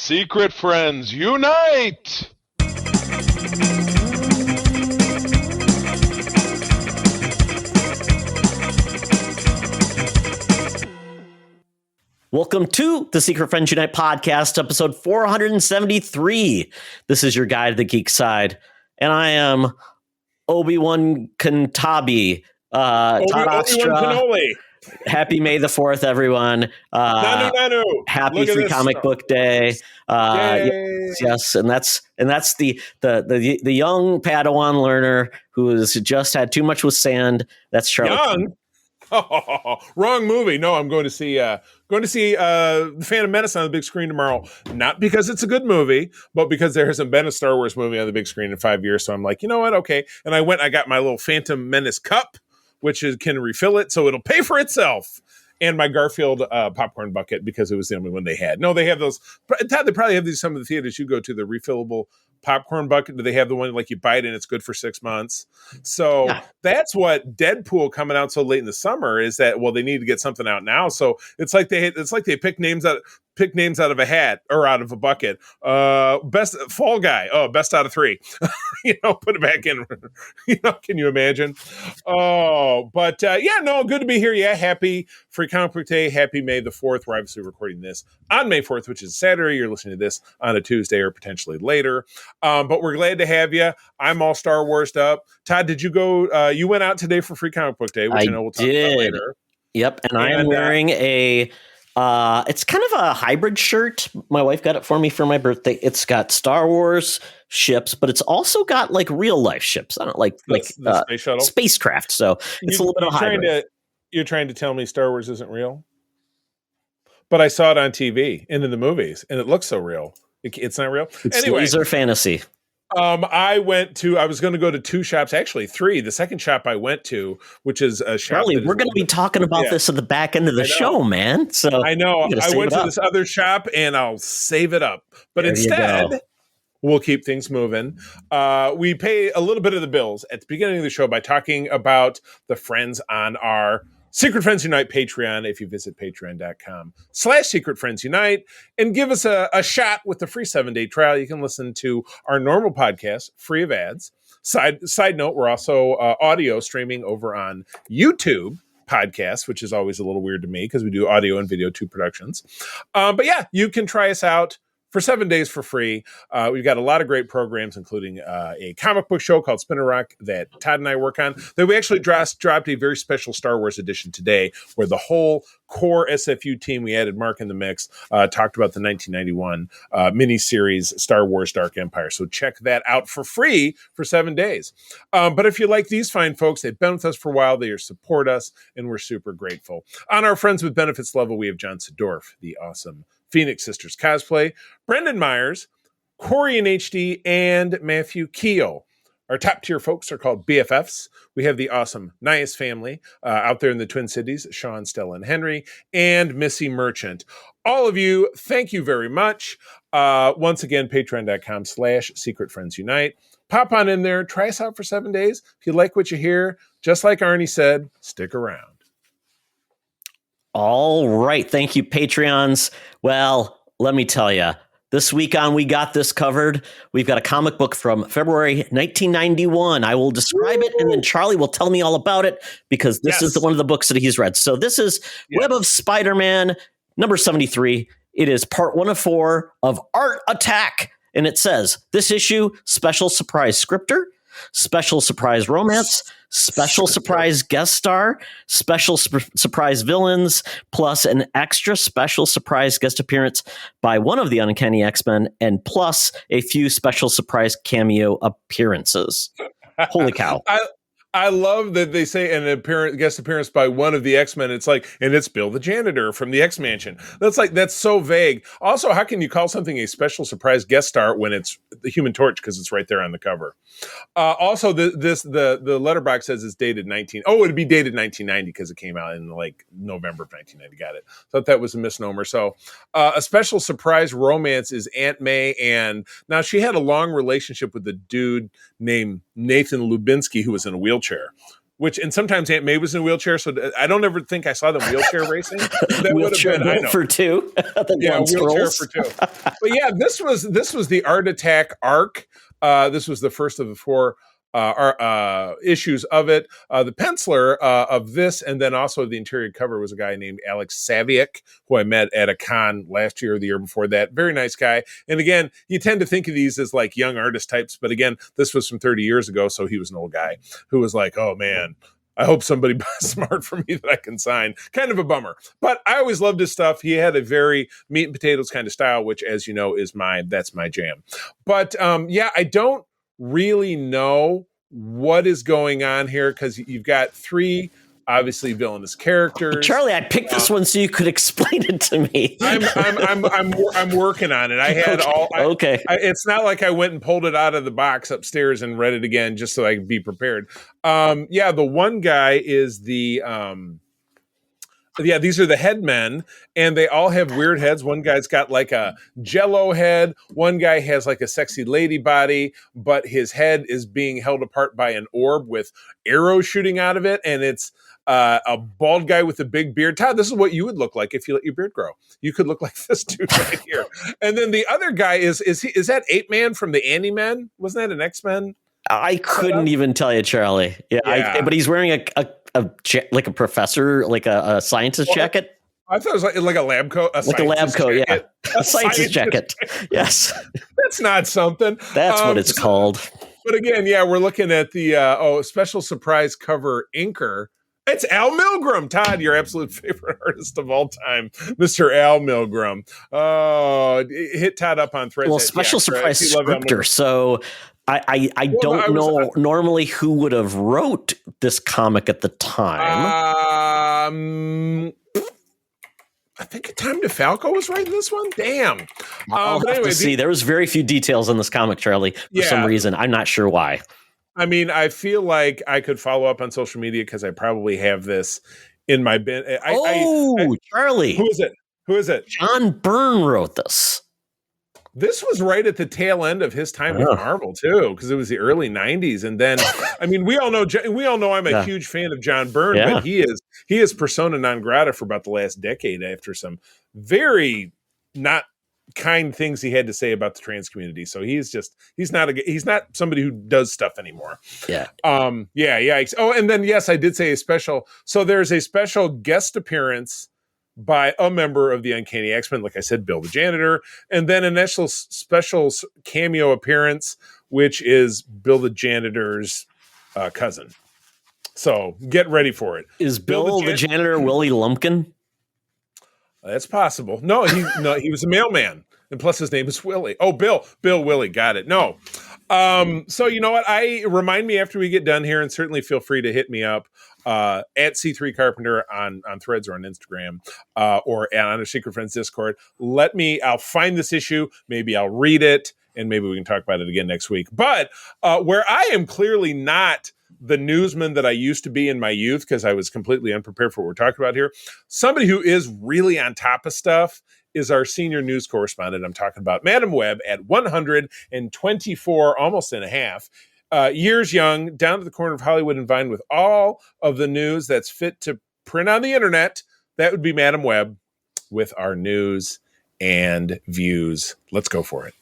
Secret friends, unite! Welcome to the Secret Friends Unite podcast, episode 473. This is your guide to the geek side, and I am Obi-Wan Kenobi. Obi-Wan Kenobi. Happy May the 4th, everyone. Nanu. Happy Free Comic Book Day. Yes, and that's the young Padawan learner who has just had too much with sand. That's Charlie. Young? Oh, wrong movie. No, I'm going to see The Phantom Menace on the big screen tomorrow. Not because it's a good movie, but because there hasn't been a Star Wars movie on the big screen in 5 years. So I'm like, you know what? Okay. And I got my little Phantom Menace cup, which can refill it, so it'll pay for itself. And my Garfield popcorn bucket, because it was the only one they had. No, they have those. Todd, they probably have these some of the theaters you go to, the refillable popcorn bucket. Do they have the one like you buy it and it's good for 6 months? So That's what Deadpool coming out so late in the summer is that, well, they need to get something out now. So it's like they pick names out of a hat or out of a bucket. Best Fall Guy. Oh, best out of 3. Put it back in. Can you imagine? Oh, but good to be here. Yeah, happy Free Comic Book Day. Happy May the 4th. We're obviously recording this on May 4th, which is Saturday. You're listening to this on a Tuesday or potentially later. But we're glad to have you. I'm all Star Wars'd up. Todd, did you go? You went out today for Free Comic Book Day, which I know we'll talk about later. Yep, and I am wearing a. It's kind of a hybrid shirt. My wife got it for me for my birthday. It's got Star Wars ships, but it's also got like real life ships. I don't like the space shuttle, spacecraft. So it's a little bit of hybrid. You're trying to tell me Star Wars isn't real? But I saw it on TV and in the movies, and it looks so real. It's not real. It's laser fantasy. I was going to go to 2 shops, actually 3. The second shop I went to, which is a shop. Charlie, we're going to be talking about this at the back end of the show, man. So I know. I went to this other shop and I'll save it up. But instead, we'll keep things moving. We pay a little bit of the bills at the beginning of the show by talking about the friends on our Secret Friends Unite Patreon. If you visit patreon.com/Secret Friends Unite and give us a shot with the free 7-day trial, you can listen to our normal podcast free of ads. Side note, we're also audio streaming over on YouTube podcast, which is always a little weird to me because we do audio and video 2 productions. But yeah, you can try us out for 7 days for free. We've got a lot of great programs, including a comic book show called Spinner Rock that Todd and I work on. That we actually dropped a very special Star Wars edition today, where the whole core SFU team, we added Mark in the mix, talked about the 1991 miniseries Star Wars Dark Empire. So check that out for free for 7 days. But if you like these fine folks, they've been with us for a while, they support us, and we're super grateful. On our Friends with Benefits level, we have John Sedorf, the awesome Phoenix Sisters cosplay, Brendan Myers, Corey in HD, and Matthew Keel. Our top tier folks are called BFFs. We have the awesome Nias family out there in the Twin Cities, Sean, Stella, and Henry, and Missy Merchant. All of you, thank you very much. Once again, patreon.com/Secret Friends Unite. Pop on in there, try us out for 7 days. If you like what you hear, just like Arnie said, stick around. All right. Thank you, Patreons. Well, let me tell you, this week on We Got This Covered, we've got a comic book from February 1991. I will describe it, and then Charlie will tell me all about it, because this is one of the books that he's read. So this is Web of Spider-Man, number 73. It is part 1 of 4 of Art Attack. And it says, this issue, special surprise scripter, special surprise romance, special surprise guest star, special surprise villains, plus an extra special surprise guest appearance by one of the Uncanny X-Men, and plus a few special surprise cameo appearances. Holy cow. I love that they say an guest appearance by one of the X-Men. It's like, and it's Bill the janitor from the X-Mansion. That's so vague. Also, how can you call something a special surprise guest star when it's the Human Torch, because it's right there on the cover? Also, the letterbox says it's dated it'd be dated 1990 because it came out in like November of 1990. Got it. Thought that was a misnomer. So, a special surprise romance is Aunt May, and now she had a long relationship with a dude named Nathan Lubinsky, who was in a wheelchair. and sometimes Aunt May was in a wheelchair, so I don't ever think I saw them wheelchair racing. That wheelchair would have been, for two. Yeah, wheelchair for two. But yeah, this was the Art Attack arc. This was the first of the 4 issues of it. The penciler of this, and then also the interior cover, was a guy named Alex Saviak, who I met at a con last year or the year before that. Very nice guy. And again, you tend to think of these as like young artist types, but again, this was from 30 years ago, so he was an old guy who was like, oh man, I hope somebody buys smart for me that I can sign. Kind of a bummer. But I always loved his stuff. He had a very meat and potatoes kind of style, which, as you know, that's my jam. But yeah, I don't really know what is going on here, because you've got 3 obviously villainous characters. Charlie, I picked this one so you could explain it to me. I'm working on it. I had okay. It's not like I went and pulled it out of the box upstairs and read it again just so I could be prepared. Yeah, the one guy is the these are the headmen, and they all have weird heads. One guy's got like a jello head. One guy has like a sexy lady body, but his head is being held apart by an orb with arrows shooting out of it. And it's a bald guy with a big beard. Todd, this is what you would look like if you let your beard grow. You could look like this dude right here. And then the other guy is that Ape Man from the Ant-Man? Wasn't that an X-Men? I couldn't even tell you, Charlie. Yeah. But he's wearing like a professor, like a scientist jacket. I thought it was like a lab coat. Like a lab coat, yeah. A scientist jacket. Yes. That's not something. That's what it's called. But again, yeah, we're looking at the special surprise cover inker. It's Al Milgrom. Todd, your absolute favorite artist of all time, Mr. Al Milgrom. Oh, hit Todd up on Threads. Well, special surprise scripter. So I don't know normally who would have wrote this comic at the time. I think Time DeFalco was writing this one. Damn. I'll have to see. There was very few details in this comic, Charlie, for some reason. I'm not sure why. I mean, I feel like I could follow up on social media because I probably have this in my bin. Charlie. Who is it? John Byrne wrote this. This was right at the tail end of his time with Marvel too, because it was the early '90s. And then, I mean, we all know I'm a huge fan of John Byrne, but he is persona non grata for about the last decade after some very not kind things he had to say about the trans community. So he's not somebody who does stuff anymore. Yeah. Yeah. Oh, and then yes, I did say a special. So there's a special guest appearance by a member of the Uncanny X-Men, like I said, Bill the Janitor, and then an initial special cameo appearance, which is Bill the Janitor's cousin. So get ready for it. Is Bill the Janitor Willie Lumpkin? That's possible. No, he was a mailman, and plus his name is Willie. Oh, Bill Willie, got it. No. So you know what? Remind me after we get done here, and certainly feel free to hit me up at C3 Carpenter on Threads or on Instagram or on our Secret Friends Discord. I'll find this issue. Maybe I'll read it, and maybe we can talk about it again next week. But where I am clearly not the newsman that I used to be in my youth, because I was completely unprepared for what we're talking about here, somebody who is really on top of stuff is our senior news correspondent. I'm talking about Madam Web at 124, almost and a half, years young, down to the corner of Hollywood and Vine with all of the news that's fit to print on the internet. That would be Madam Web with our news and views. Let's go for it.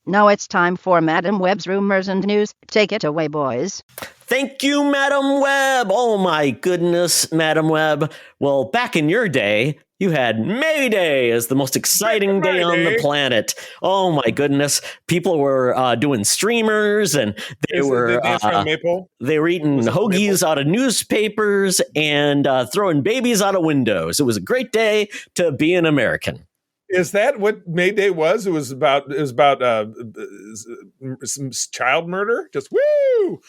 Now it's time for Madam Web's rumors and news. Take it away, boys. Thank you, Madam Web. Oh, my goodness, Madam Web. Well, back in your day, you had May Day as the most exciting day on the planet. Oh, my goodness. People were doing streamers, and they were eating hoagies out of newspapers and throwing babies out of windows. It was a great day to be an American. Is that what May Day was? It was about some child murder. Just woo!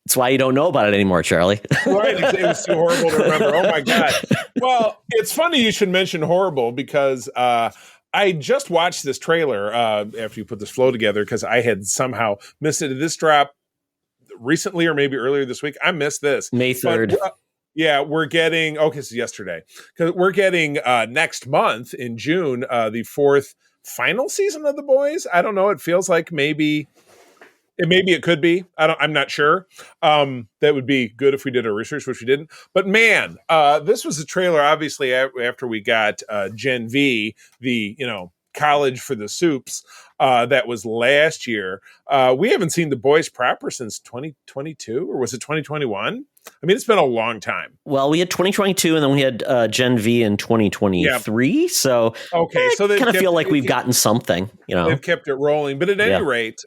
That's why you don't know about it anymore, Charlie. Right, it was too horrible to remember. Oh my god! Well, it's funny you should mention horrible because I just watched this trailer after you put this flow together because I had somehow missed it. Did this drop recently or maybe earlier this week? I missed this. May 3rd. Yeah, we're getting, it's yesterday. Because we're getting next month in June, the 4th final season of The Boys. I don't know. It feels like maybe Maybe it could be. I'm not sure. That would be good if we did our research, which we didn't. But man, this was a trailer. Obviously, after we got Gen V, the college for the soups, that was last year. We haven't seen The Boys proper since 2022, or was it 2021? I mean, it's been a long time. Well, we had 2022, and then we had Gen V in 2023. Yeah. So okay, so they kind of feel like we've gotten something. They've kept it rolling. But at any rate,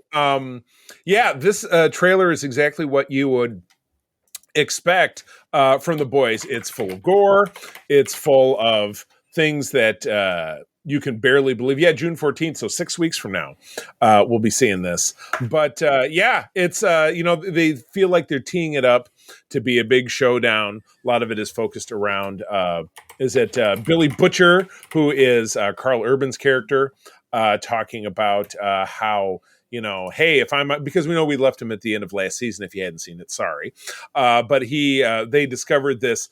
this trailer is exactly what you would expect from The Boys. It's full of gore. It's full of things that you can barely believe. Yeah, June 14th, so 6 weeks from now, we'll be seeing this. But it's they feel like they're teeing it up to be a big showdown. A lot of it is focused around Billy Butcher, who is Carl Urban's character, talking about how, hey, if I'm, because we know we left him at the end of last season. If you hadn't seen it, sorry. But they discovered this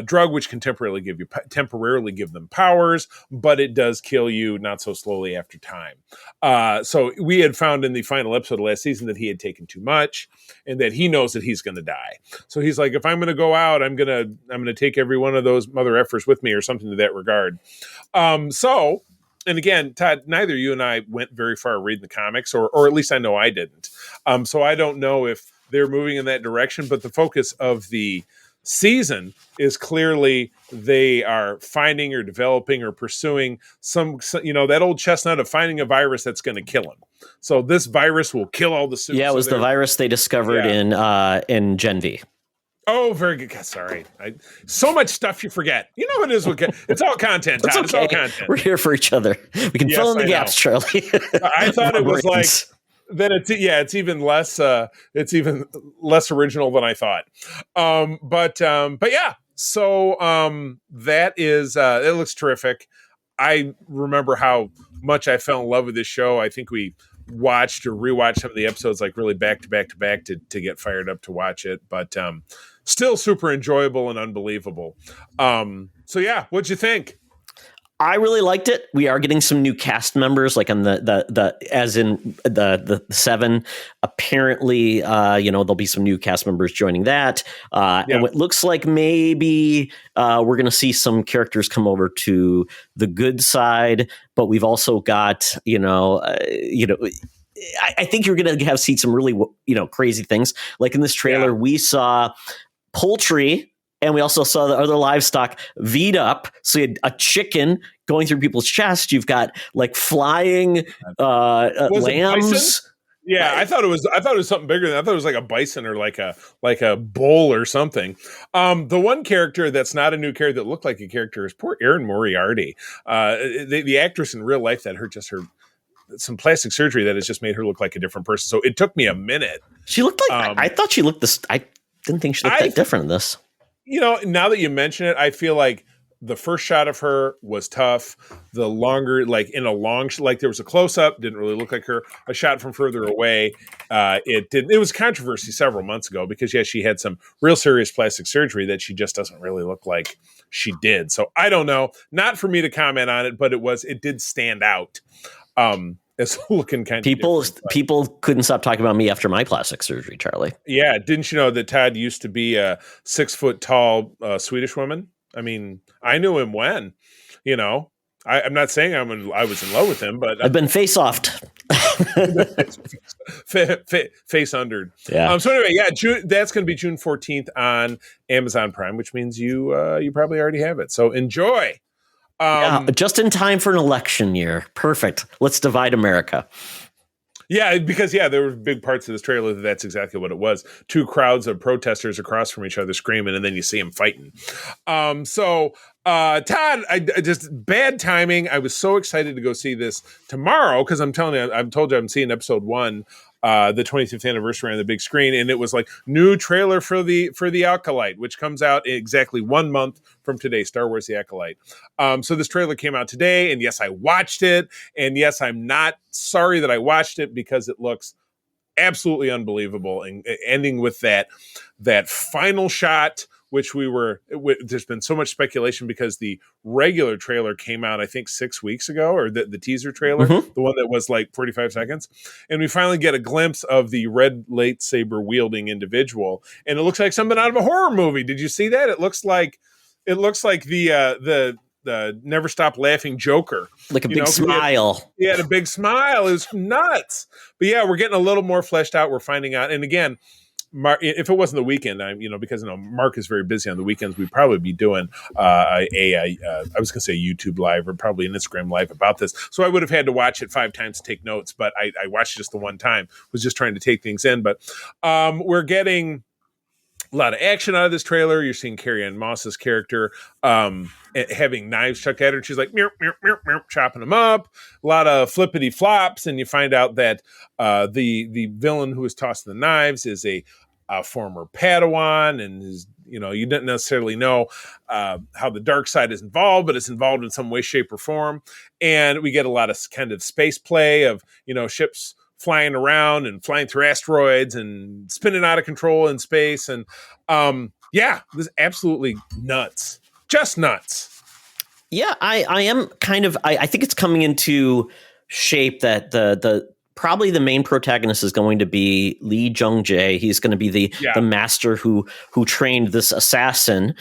drug which can temporarily give them powers, but it does kill you not so slowly after time. So we had found in the final episode of last season that he had taken too much, and that he knows that he's going to die. So he's like, if I'm going to go out, I'm going to take every one of those mother effers with me, or something to that regard. And again, Todd, neither you and I went very far reading the comics, or at least I know I didn't. So I don't know if they're moving in that direction, but the focus of the season is clearly they are finding or developing or pursuing some that old chestnut of finding a virus that's going to kill him. So this virus will kill all the suits. Yeah, it was the virus they discovered in Gen V. Oh, very good. Sorry. So much stuff you forget. You know what it is? It's all content, Todd. It's all content. We're here for each other. We can fill in the gaps, Charlie. I thought it was like, then it's even less original than I thought. But yeah. So that is it looks terrific. I remember how much I fell in love with this show. I think we watched or rewatched some of the episodes like really back to back to get fired up to watch it. But still super enjoyable and unbelievable. So yeah, what'd you think? I really liked it. We are getting some new cast members, like on the as in the 7. Apparently, there'll be some new cast members joining that, and it looks like maybe we're going to see some characters come over to the good side. But we've also got, I think you're going to see some really crazy things. Like in this trailer, we saw poultry. And we also saw the other livestock V'd up. So you had a chicken going through people's chest. You've got like flying lambs. Yeah, I thought it was something bigger than that. I thought it was like a bison or like a bull or something. The one character that's not a new character that looked like a character is poor Erin Moriarty. The actress in real life that her some plastic surgery that has just made her look like a different person. So it took me a minute. She looked like I thought she looked this. I didn't think she looked that different in this. Now that you mention it, I feel like the first shot of her was tough. The longer, like in a long, like there was a close up, didn't really look like her. A shot from further away, it did. It was controversy several months ago because she had some real serious plastic surgery that she just doesn't really look like she did. So I don't know. Not for me to comment on it, but it did stand out. As looking kind of people couldn't stop talking about me after my plastic surgery, Charlie. Yeah, didn't you know that Todd used to be a 6 foot tall Swedish woman? I mean, I knew him when, I'm not saying I was in love with him, but I've been face-offed. face undered. Yeah. So anyway, that's going to be June 14th on Amazon Prime, which means you probably already have it. So enjoy. Just in time for an election year. Perfect. Let's divide America. Yeah, because there were big parts of this trailer that's exactly what it was. 2 crowds of protesters across from each other screaming, and then you see them fighting. Todd, I just bad timing. I was so excited to go see this tomorrow because I'm telling you, I've told you I'm seeing episode 1. The 25th anniversary on the big screen, and it was like new trailer for the Acolyte, which comes out exactly 1 month from today. Star Wars: The Acolyte. So this trailer came out today, and yes, I watched it, and yes, I'm not sorry that I watched it because it looks absolutely unbelievable, and ending with that final shot which there's been so much speculation because the regular trailer came out, I think 6 weeks ago, or the teaser trailer, the one that was like 45 seconds. And we finally get a glimpse of the red lightsaber wielding individual. And it looks like something out of a horror movie. Did you see that? It looks like the Never Stop Laughing Joker. Like a big smile. He had a big smile. It was nuts. But yeah, we're getting a little more fleshed out. We're finding out. And again, if it wasn't the weekend, because Mark is very busy on the weekends, we'd probably be doing I was going to say YouTube live or probably an Instagram live about this. So I would have had to watch it 5 times to take notes, but I watched just the one time. Was just trying to take things in. But we're getting a lot of action out of this trailer. You're seeing Carrie-Anne Moss's character having knives chucked at her. She's like, meow, meow, meow, meow, chopping them up. A lot of flippity flops. And you find out that the villain who is tossing the knives is a former Padawan. And you didn't necessarily know how the dark side is involved, but it's involved in some way, shape, or form. And we get a lot of kind of space play of, ships flying around and flying through asteroids and spinning out of control in space. And this is absolutely nuts. Just nuts. Yeah, I am kind of, I think it's coming into shape that the probably the main protagonist is going to be Lee Jung-jae. He's going to be the master who trained this assassin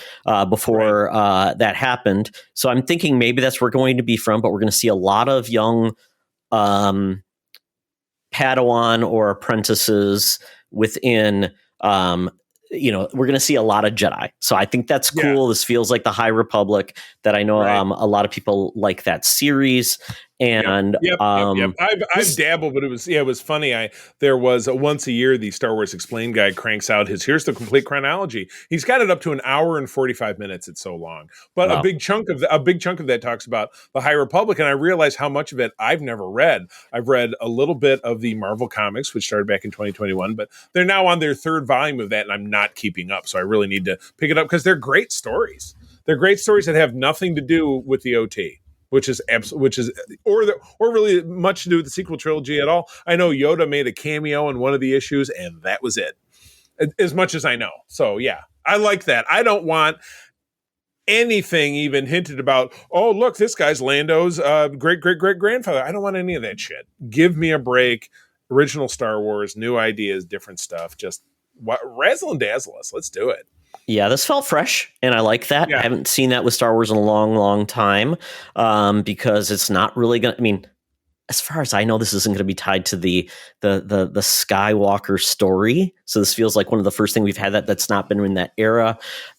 before that happened. So I'm thinking maybe that's where we're going to be from, but we're going to see a lot of young Padawan or apprentices within, we're going to see a lot of Jedi. So I think that's cool. This feels like the High Republic that I know a lot of people like that series. And I've dabbled, but it was funny. There was a once a year, the Star Wars Explained guy cranks out here's the complete chronology. He's got it up to an hour and 45 minutes. It's so long, but a big chunk of that talks about the High Republic. And I realized how much of it I've never read. I've read a little bit of the Marvel comics, which started back in 2021, but they're now on their 3rd volume of that, and I'm not keeping up. So I really need to pick it up because they're great stories. They're great stories that have nothing to do with the OT. Or really much to do with the sequel trilogy at all. I know Yoda made a cameo in one of the issues, and that was it. As much as I know. So yeah, I like that. I don't want anything even hinted about, oh, look, this guy's Lando's great-great-great-grandfather. I don't want any of that shit. Give me a break. Original Star Wars, new ideas, different stuff. Just razzle and dazzle us. Let's do it. Yeah, this felt fresh, and I like that. I haven't seen that with Star Wars in a long, long time, because it's not really going to, I mean, as far as I know, this isn't going to be tied to the Skywalker story. So this feels like one of the first things we've had that's not been in that era.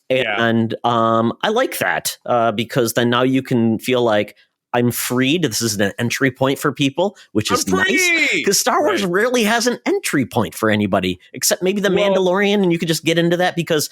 And I like that because then now you can feel like I'm freed. This is an entry point for people, which is nice because Star Wars rarely has an entry point for anybody except maybe the Mandalorian, and you could just get into that because.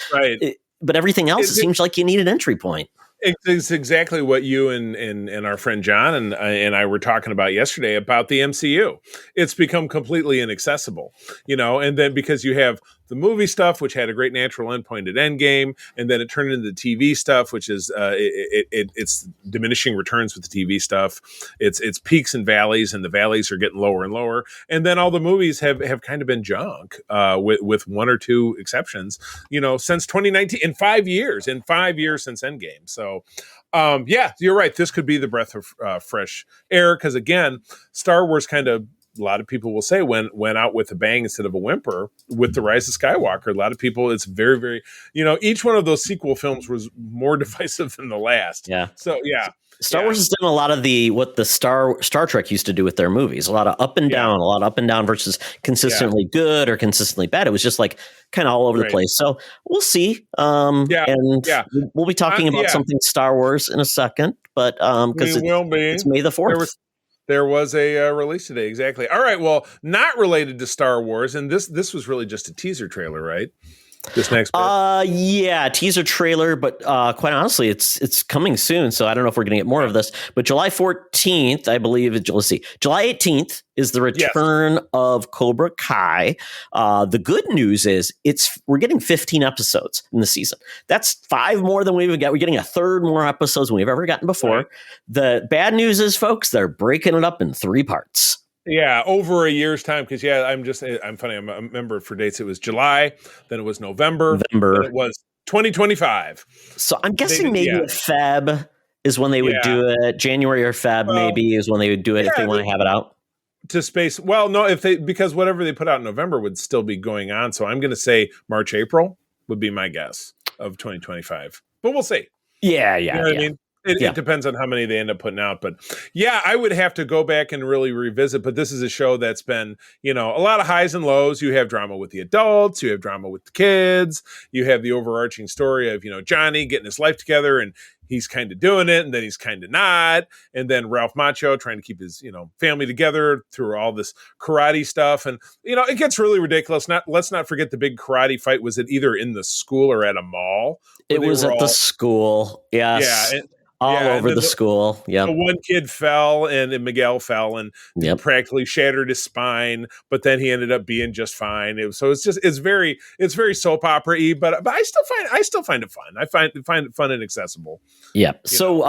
But everything else, it seems like you need an entry point. It's exactly what you and our friend John and I were talking about yesterday about the MCU. It's become completely inaccessible, and then because you have the movie stuff, which had a great natural endpoint at Endgame, and then it turned into the TV stuff, which is it's diminishing returns with the TV stuff. It's peaks and valleys, and the valleys are getting lower and lower. And then all the movies have kind of been junk, with 1 or 2 exceptions, since 2019, in 5 years since Endgame. So, you're right. This could be the breath of fresh air because, again, Star Wars kind of, a lot of people will say went out with a bang instead of a whimper with The Rise of Skywalker. A lot of people, it's very, very, each one of those sequel films was more divisive than the last. Yeah. So, yeah. Star Wars has done a lot of what the Star Trek used to do with their movies. A lot of up and down, versus consistently good or consistently bad. It was just like kind of all over the place. So we'll see. We'll be talking about something Star Wars in a second, but because it's May the 4th. There was a release today. Exactly. All right. Well, not related to Star Wars. And this was really just a teaser trailer, right? This next bit. Teaser trailer, but quite honestly, it's coming soon, so I don't know if we're going to get more of this. But July 14th, I believe. Let's see, July 18th is the return of Cobra Kai. The good news is we're getting 15 episodes in the season. That's 5 more than we've got. We're getting a third more episodes than we've ever gotten before. Right. The bad news is, folks, they're breaking it up in 3 parts. Yeah, over a year's time. Because I'm funny. I'm a member for dates. It was July, then it was November, then it was 2025. So I'm guessing maybe Feb is when they would do it. January or Feb maybe is when they would do it if they want to have it out. To space. Well, no, because whatever they put out in November would still be going on. So I'm going to say March, April would be my guess of 2025. But we'll see. Yeah. You know what I mean? It depends on how many they end up putting out. But yeah, I would have to go back and really revisit. But this is a show that's been, a lot of highs and lows. You have drama with the adults. You have drama with the kids. You have the overarching story of, Johnny getting his life together and he's kind of doing it and then he's kind of not. And then Ralph Macchio trying to keep his, family together through all this karate stuff. And, it gets really ridiculous. Let's not forget the big karate fight was either in the school or at a mall. It was at the school. Yes. Yeah. All over the school. Yeah. The one kid fell and Miguel fell and practically shattered his spine, but then he ended up being just fine. It's very soap opera-y, but I still find it fun. I find it fun and accessible. Yeah. So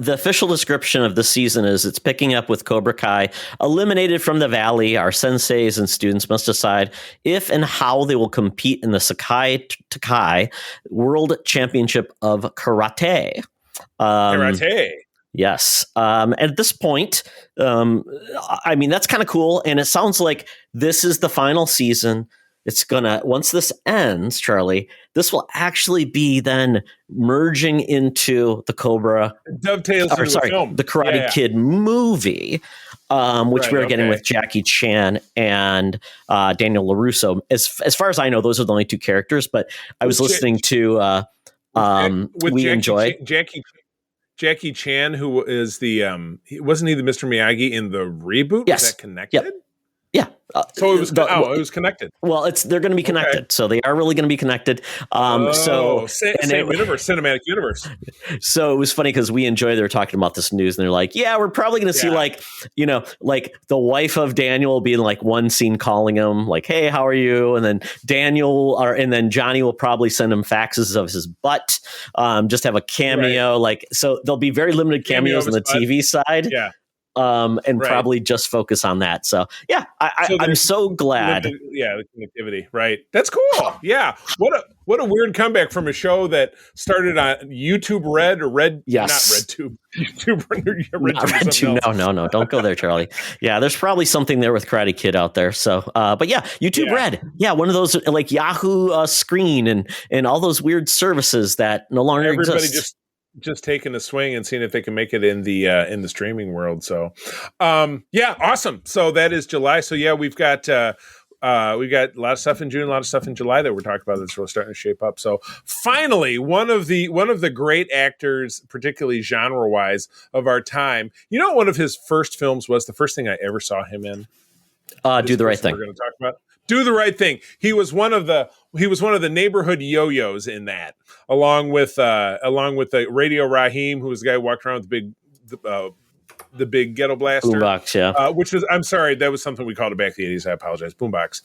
the official description of the season is it's picking up with Cobra Kai. Eliminated from the valley, our senseis and students must decide if and how they will compete in the Sakai Takai World Championship of Karate. Karate. Yes. At this point, that's kind of cool. And it sounds like this is the final season. It's once this ends, Charlie, this will actually be then merging into the Cobra. Dovetails into the film. The Karate Kid movie, which we're getting with Jackie Chan and Daniel LaRusso. As far as I know, those are the only two characters, but I was listening to Jackie Chan, who is wasn't he the Mr. Miyagi in the reboot? Yes. Was that connected? Yep. Yeah. So it was connected. Well, they're going to be connected. So they are really going to be connected. Same universe, cinematic universe. So it was funny because they were talking about this news and they're like, yeah, we're probably going to see like the wife of Daniel being like one scene calling him like, hey, how are you? And then and then Johnny will probably send him faxes of his butt. Just have a cameo. Right. So there'll be very limited cameos on the TV side. Yeah. Probably just focus on that. So yeah, I'm so glad. The connectivity, right? That's cool. Yeah, what a weird comeback from a show that started on YouTube Red or Red. Yes, not RedTube. YouTube Red. No, don't go there, Charlie. Yeah, there's probably something there with Karate Kid out there. So, but yeah, YouTube Red. Yeah, one of those like Yahoo Screen and all those weird services that no longer exist. Just taking a swing and seeing if they can make it in the streaming world. So, awesome. So that is July. So yeah, we've got a lot of stuff in June, a lot of stuff in July that we're talking about that's really starting to shape up. So finally, one of the great actors, particularly genre wise, of our time. One of his first films was the first thing I ever saw him in. Do the Right Thing. We're going to talk about Do the Right Thing. He was one of the neighborhood yo-yos in that, along with the Radio Raheem, who was the guy who walked around with the big ghetto blaster. Boombox, yeah. Which was, I'm sorry, that was something we called it back in the 80s. I apologize. Boombox.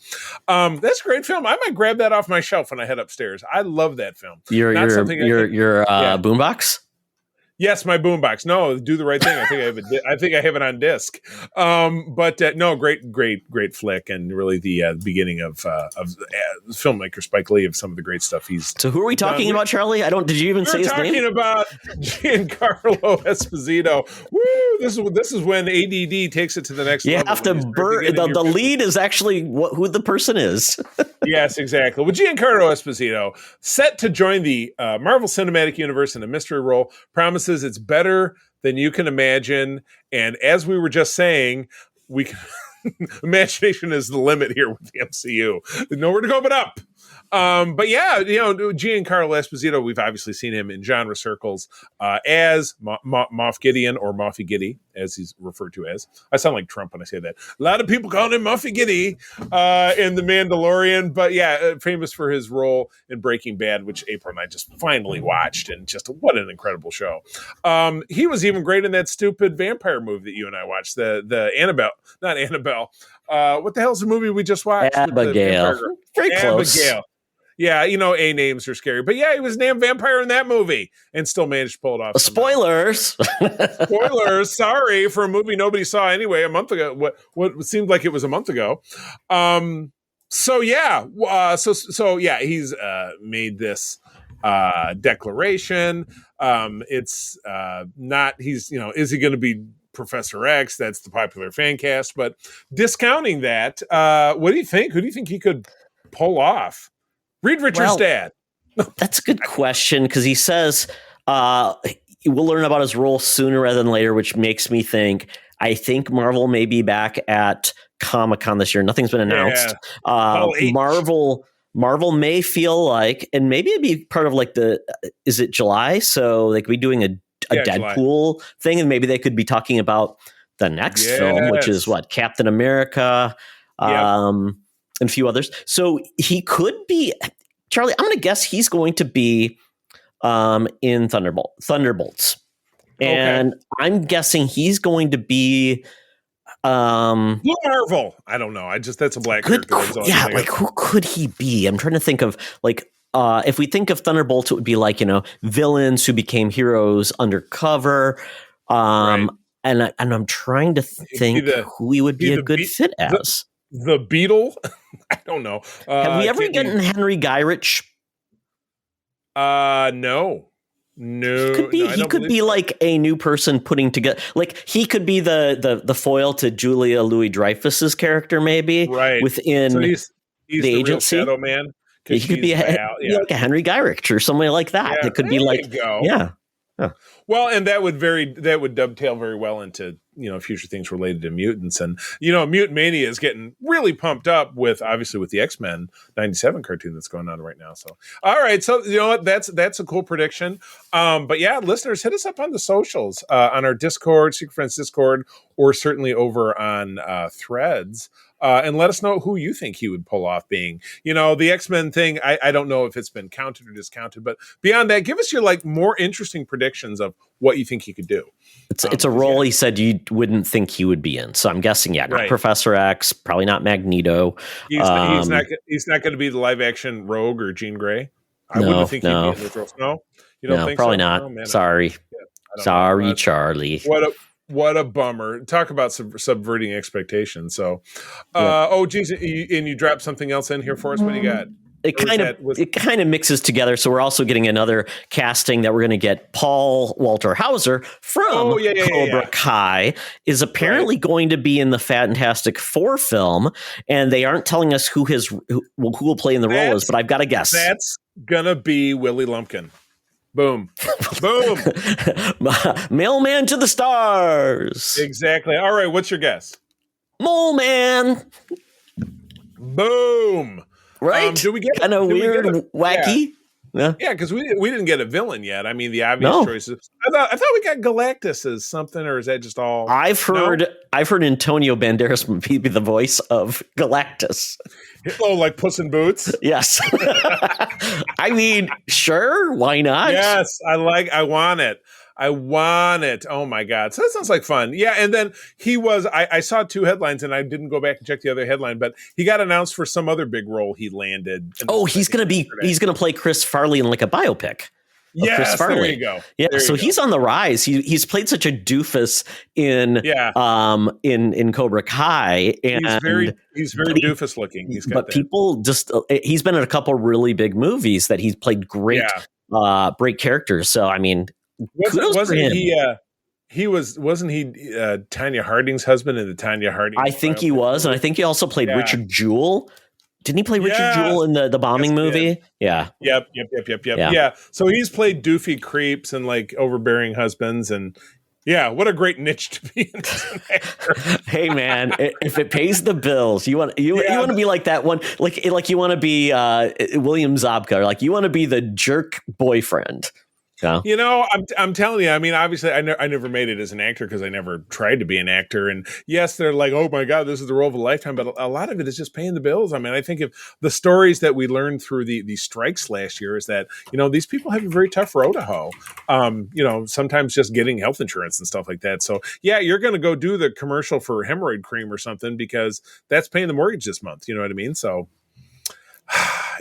That's a great film. I might grab that off my shelf when I head upstairs. I love that film. Your Boombox? Yes, my boombox. No, Do the Right Thing. I think I have it on disc. No, great flick, and really the beginning of filmmaker Spike Lee of some of the great stuff he's. So who are we talking about, Charlie? Did you even say his name? We're talking about Giancarlo Esposito. Woo! This is when ADD takes it to the next level. You have to the lead is actually who the person is. Yes, exactly. Well, Giancarlo Esposito, set to join the Marvel Cinematic Universe in a mystery role, promises it's better than you can imagine. And as we were just saying, we can imagination is the limit here with the MCU. There's nowhere to go but up. But yeah, Giancarlo Esposito, we've obviously seen him in genre circles as Moff Gideon, or Moffy Giddy, as he's referred to as. I sound like Trump when I say that. A lot of people call him Moffy Giddy in The Mandalorian, but yeah, famous for his role in Breaking Bad, which April and I just finally watched, and just what an incredible show. He was even great in that stupid vampire movie that you and I watched, the Annabelle, not Annabelle. What the hell's the movie we just watched? Abigail. Very close. Abigail. Yeah, A names are scary. But yeah, he was named vampire in that movie and still managed to pull it off. Spoilers. Spoilers. Sorry, for a movie nobody saw anyway a month ago. What seemed like it was a month ago. So yeah, he's made this declaration. It's not. He's is he going to be Professor X? That's the popular fan cast. But discounting that, what do you think? Who do you think he could pull off? Reed Richards' dad. That's a good question because he says we'll learn about his role sooner rather than later, which makes me think I think Marvel may be back at Comic-Con this year. Nothing's been announced. Marvel may feel like, and maybe it'd be part of like is it July? So they could be doing a Deadpool thing, and maybe they could be talking about the next film, which is what, Captain America, and a few others. So he could be, Charlie, I'm going to guess he's going to be in Thunderbolts. And I'm guessing he's going to be Blue Marvel. I don't know. That's a black character. Yeah, like who could he be? I'm trying to think of like if we think of Thunderbolts, it would be like, villains who became heroes undercover. And I'm trying to think who he would be a good fit as. The Beetle? I don't know. Have we ever gotten Henry Gyrich? No. He could be like a new person putting together, like he could be the foil to Julia Louis-Dreyfus's character, maybe within he's the agency. Shadow Man. He could be like a Henry Gyrich or somebody like that. It could be like, Well, and that would dovetail very well into future things related to mutants, and Mutant Mania is getting really pumped up with the X-Men '97 cartoon that's going on right now. So, all right, so what, that's a cool prediction. But yeah, listeners, hit us up on the socials, on our Discord, Secret Friends Discord, or certainly over on Threads. And let us know who you think he would pull off being. The X-Men thing, I don't know if it's been counted or discounted, but beyond that, give us your more interesting predictions of what you think he could do. It's a role he said you wouldn't think he would be in. So I'm guessing, not Professor X, probably not Magneto. He's not going to be the live action Rogue or Jean Grey. I wouldn't think he'd be in those roles. No, you don't think probably so? not. Oh, man, sorry, Charlie. What a bummer. Talk about subverting expectations. So, geez, and you dropped something else in here for us. What do you got? It kind of mixes together. So we're also getting another casting that we're going to get. Paul Walter Hauser from Cobra Kai is apparently going to be in the Fantastic Four film, and they aren't telling us who will play in the role is, but I've got to guess. That's gonna be Willie Lumpkin. Boom. Boom. Mailman to the stars. Exactly. All right, what's your guess? Mole Man. Boom. Right? Do we get kind of weird, wacky? Yeah, because we didn't get a villain yet. I mean, the obvious choices. I thought we got Galactus as something, or is that just all? I've heard Antonio Banderas would be the voice of Galactus. Oh, like Puss in Boots? Yes. I mean, sure, why not? Yes, I want it. Oh my God. So that sounds like fun. Yeah. And then I saw two headlines and I didn't go back and check the other headline, but he got announced for some other big role he landed. He's going to play Chris Farley in like a biopic. Yes, there you go. Yeah, so he's on the rise. He's played such a doofus in Cobra Kai, and he's very doofus looking. He's been in a couple really big movies that he's played great characters. So I mean, wasn't he Tanya Harding's husband in the Tanya Harding? I think he was, and I think he also played Richard Jewell. Didn't he play Richard Jewell in the bombing movie? Yeah. Yep. Yeah. So he's played doofy creeps and like overbearing husbands, and what a great niche to be in as an actor. Hey man, if it pays the bills, you want to be like that one, like you want to be William Zabka, or like you want to be the jerk boyfriend. Yeah. I'm telling you, I mean, obviously I never made it as an actor because I never tried to be an actor. And yes, they're like, oh my God, this is the role of a lifetime. But a lot of it is just paying the bills. I mean, I think if the stories that we learned through the strikes last year is that, these people have a very tough road to hoe. Sometimes just getting health insurance and stuff like that. So yeah, you're going to go do the commercial for hemorrhoid cream or something because that's paying the mortgage this month. You know what I mean? So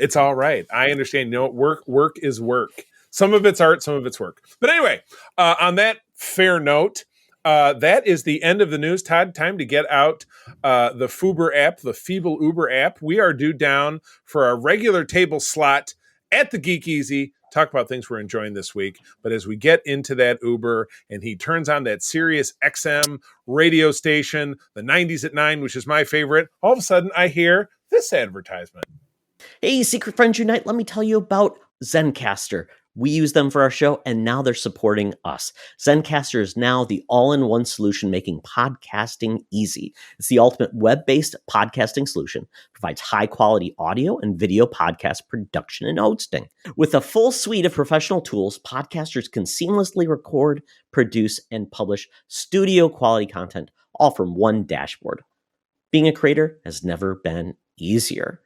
it's all right. I understand. Work is work. Some of it's art, some of it's work. But anyway, on that fair note, that is the end of the news. Todd, time to get out the Fuber app, the Feeble Uber app. We are due down for our regular table slot at the Geek Easy talk about things we're enjoying this week. But as we get into that Uber and he turns on that Sirius XM radio station, the 90s at 9, which is my favorite, all of a sudden I hear this advertisement. Hey, Secret Friends Unite, let me tell you about Zencastr. We use them for our show, and now they're supporting us. Zencastr is now the all-in-one solution making podcasting easy. It's the ultimate web-based podcasting solution. Provides high-quality audio and video podcast production and hosting. With a full suite of professional tools, podcasters can seamlessly record, produce, and publish studio-quality content, all from one dashboard. Being a creator has never been easier.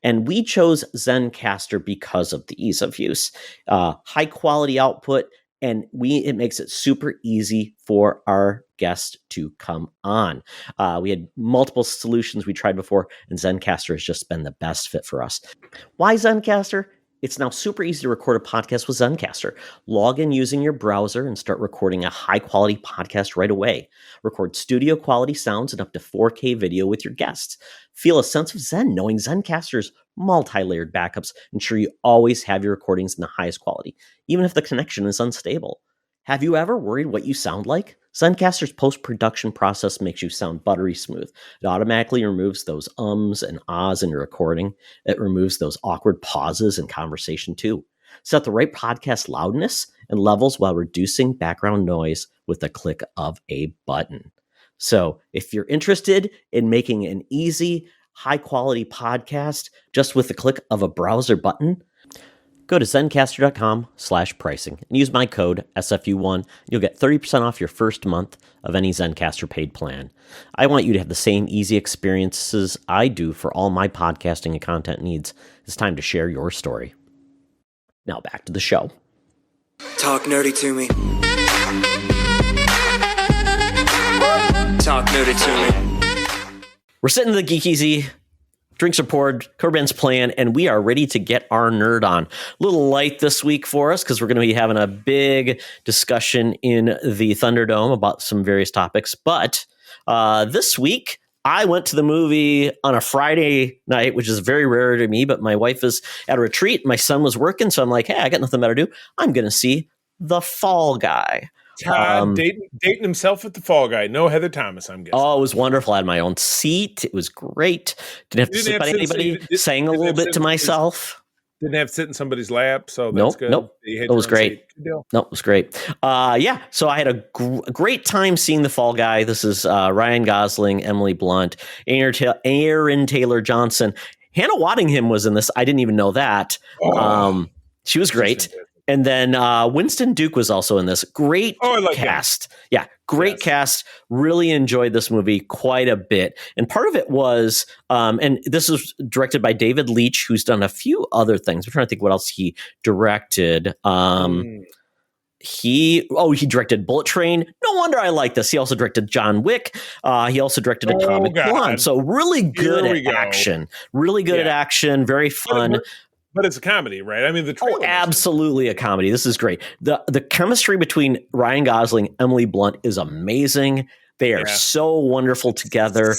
And we chose Zencastr because of the ease of use, high quality output, and it makes it super easy for our guests to come on. We had multiple solutions we tried before, and Zencastr has just been the best fit for us. Why Zencastr? It's now super easy to record a podcast with Zencastr. Log in using your browser and start recording a high-quality podcast right away. Record studio-quality sounds and up to 4K video with your guests. Feel a sense of zen knowing Zencastr's multi-layered backups ensure you always have your recordings in the highest quality, even if the connection is unstable. Have you ever worried what you sound like? Zencastr's post-production process makes you sound buttery smooth. It automatically removes those ums and ahs in your recording. It removes those awkward pauses in conversation too. Set the right podcast loudness and levels while reducing background noise with a click of a button. So if you're interested in making an easy, high-quality podcast just with the click of a browser button, go to zencastr.com/pricing and use my code SFU1. You'll get 30% off your first month of any Zencastr paid plan. I want you to have the same easy experiences I do for all my podcasting and content needs. It's time to share your story. Now back to the show. Talk nerdy to me. Talk nerdy to me. We're sitting in the Geek Easy. Drinks are poured, cover band's playing, and we are ready to get our nerd on. A little light this week for us because we're going to be having a big discussion in the Thunderdome about some various topics. But this week, I went to the movie on a Friday night, which is very rare to me, but my wife is at a retreat. My son was working, so I'm like, hey, I got nothing better to do. I'm going to see The Fall Guy. Todd dating himself with the Fall Guy. No Heather Thomas, I'm guessing. Oh, it was wonderful. I had my own seat. It was great. Didn't have to sit by anybody. Sang a little bit to myself. Didn't have to sit in somebody's lap, so that's good. Nope. It was great. No, it was great. So I had a great time seeing The Fall Guy. This is Ryan Gosling, Emily Blunt, Aaron Taylor Johnson. Hannah Waddingham was in this. I didn't even know that. She was great. And then Winston Duke was also in this. Great cast. Him. Yeah, great cast. Really enjoyed this movie quite a bit. And part of it was, and this was directed by David Leitch, who's done a few other things. I'm trying to think what else he directed. He directed Bullet Train. No wonder I like this. He also directed John Wick. He also directed Atomic Blonde. So really good at action. Really good at action. Very fun. But it's a comedy, right? I mean, the trailer absolutely a comedy. This is great. The chemistry between Ryan Gosling, Emily Blunt is amazing. They are so wonderful together.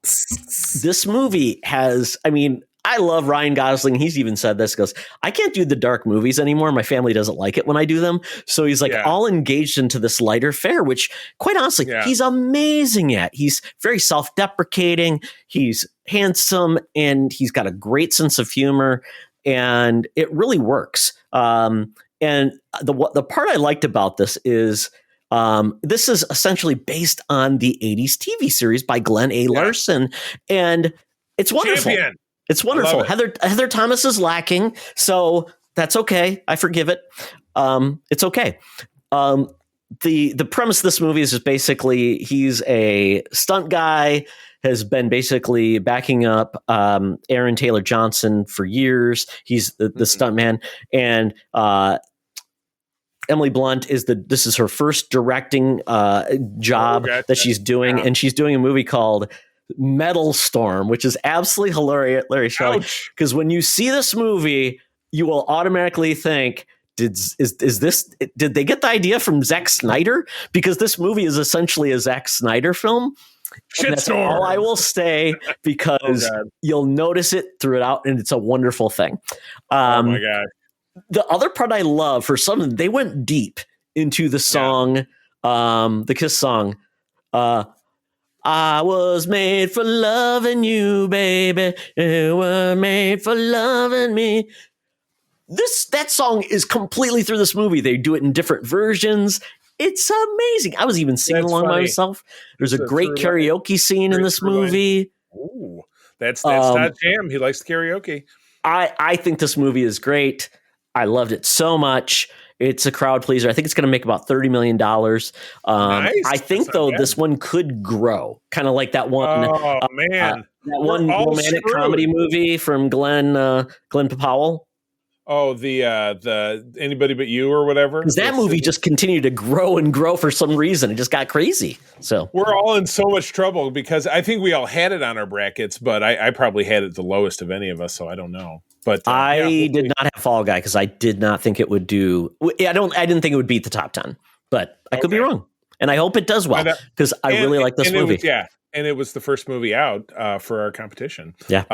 This movie has, I love Ryan Gosling. He's even said this, goes, I can't do the dark movies anymore. My family doesn't like it when I do them. So he's like all engaged into this lighter fare, which quite honestly, he's amazing at. He's very self-deprecating. He's handsome and he's got a great sense of humor. And it really works. And the part I liked about this is essentially based on the 80s TV series by Glenn A. Larson. And it's wonderful. Champion. It's wonderful. Heather Thomas is lacking, so that's okay. I forgive it. It's okay. The premise of this movie is just basically he's a stunt guy, has been basically backing up Aaron Taylor Johnson for years. He's the stunt man. And Emily Blunt this is her first directing job that she's doing. And she's doing a movie called Metal Storm, which is absolutely hilarious, because when you see this movie, you will automatically think, did they get the idea from Zack Snyder? Because this movie is essentially a Zack Snyder film. That's all I will say, because you'll notice it throughout, and it's a wonderful thing. Oh my God. the other part I love for some, they went deep into the song, the Kiss song. I was made for loving you, baby. You were made for loving me. That song is completely through this movie. They do it in different versions. It's amazing. I was even singing along by myself. There's a great karaoke scene in this movie. Ooh, that's not Jam. He likes karaoke. I think this movie is great. I loved it so much. It's a crowd pleaser. I think it's going to make about $30 million. Nice. I think, though, this one could grow. Kind of like that one. Oh, man. That one romantic comedy movie from Glenn Powell. Oh, the Anybody But You or whatever. Because that movie just continued to grow and grow for some reason. It just got crazy. So we're all in so much trouble because I think we all had it on our brackets, but I probably had it the lowest of any of us, so I don't know. But I did not have Fall Guy because I did not think it would do. I didn't think it would beat the top 10, but I could be wrong, and I hope it does well because I really like this movie. And it was the first movie out for our competition. Yeah,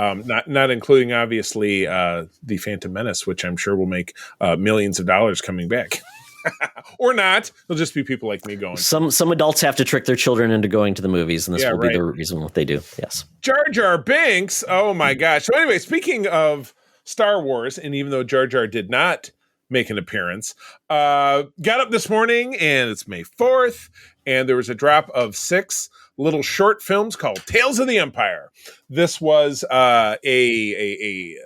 not including obviously the Phantom Menace, which I'm sure will make millions of dollars coming back. Or not. It'll just be people like me going. Some adults have to trick their children into going to the movies, and this will be the reason what they do. Yes. Jar Jar Binks. Oh my gosh. So anyway, speaking of Star Wars, and even though Jar Jar did not make an appearance, got up this morning, and it's May 4th, and there was a drop of 6 little short films called Tales of the Empire. This was a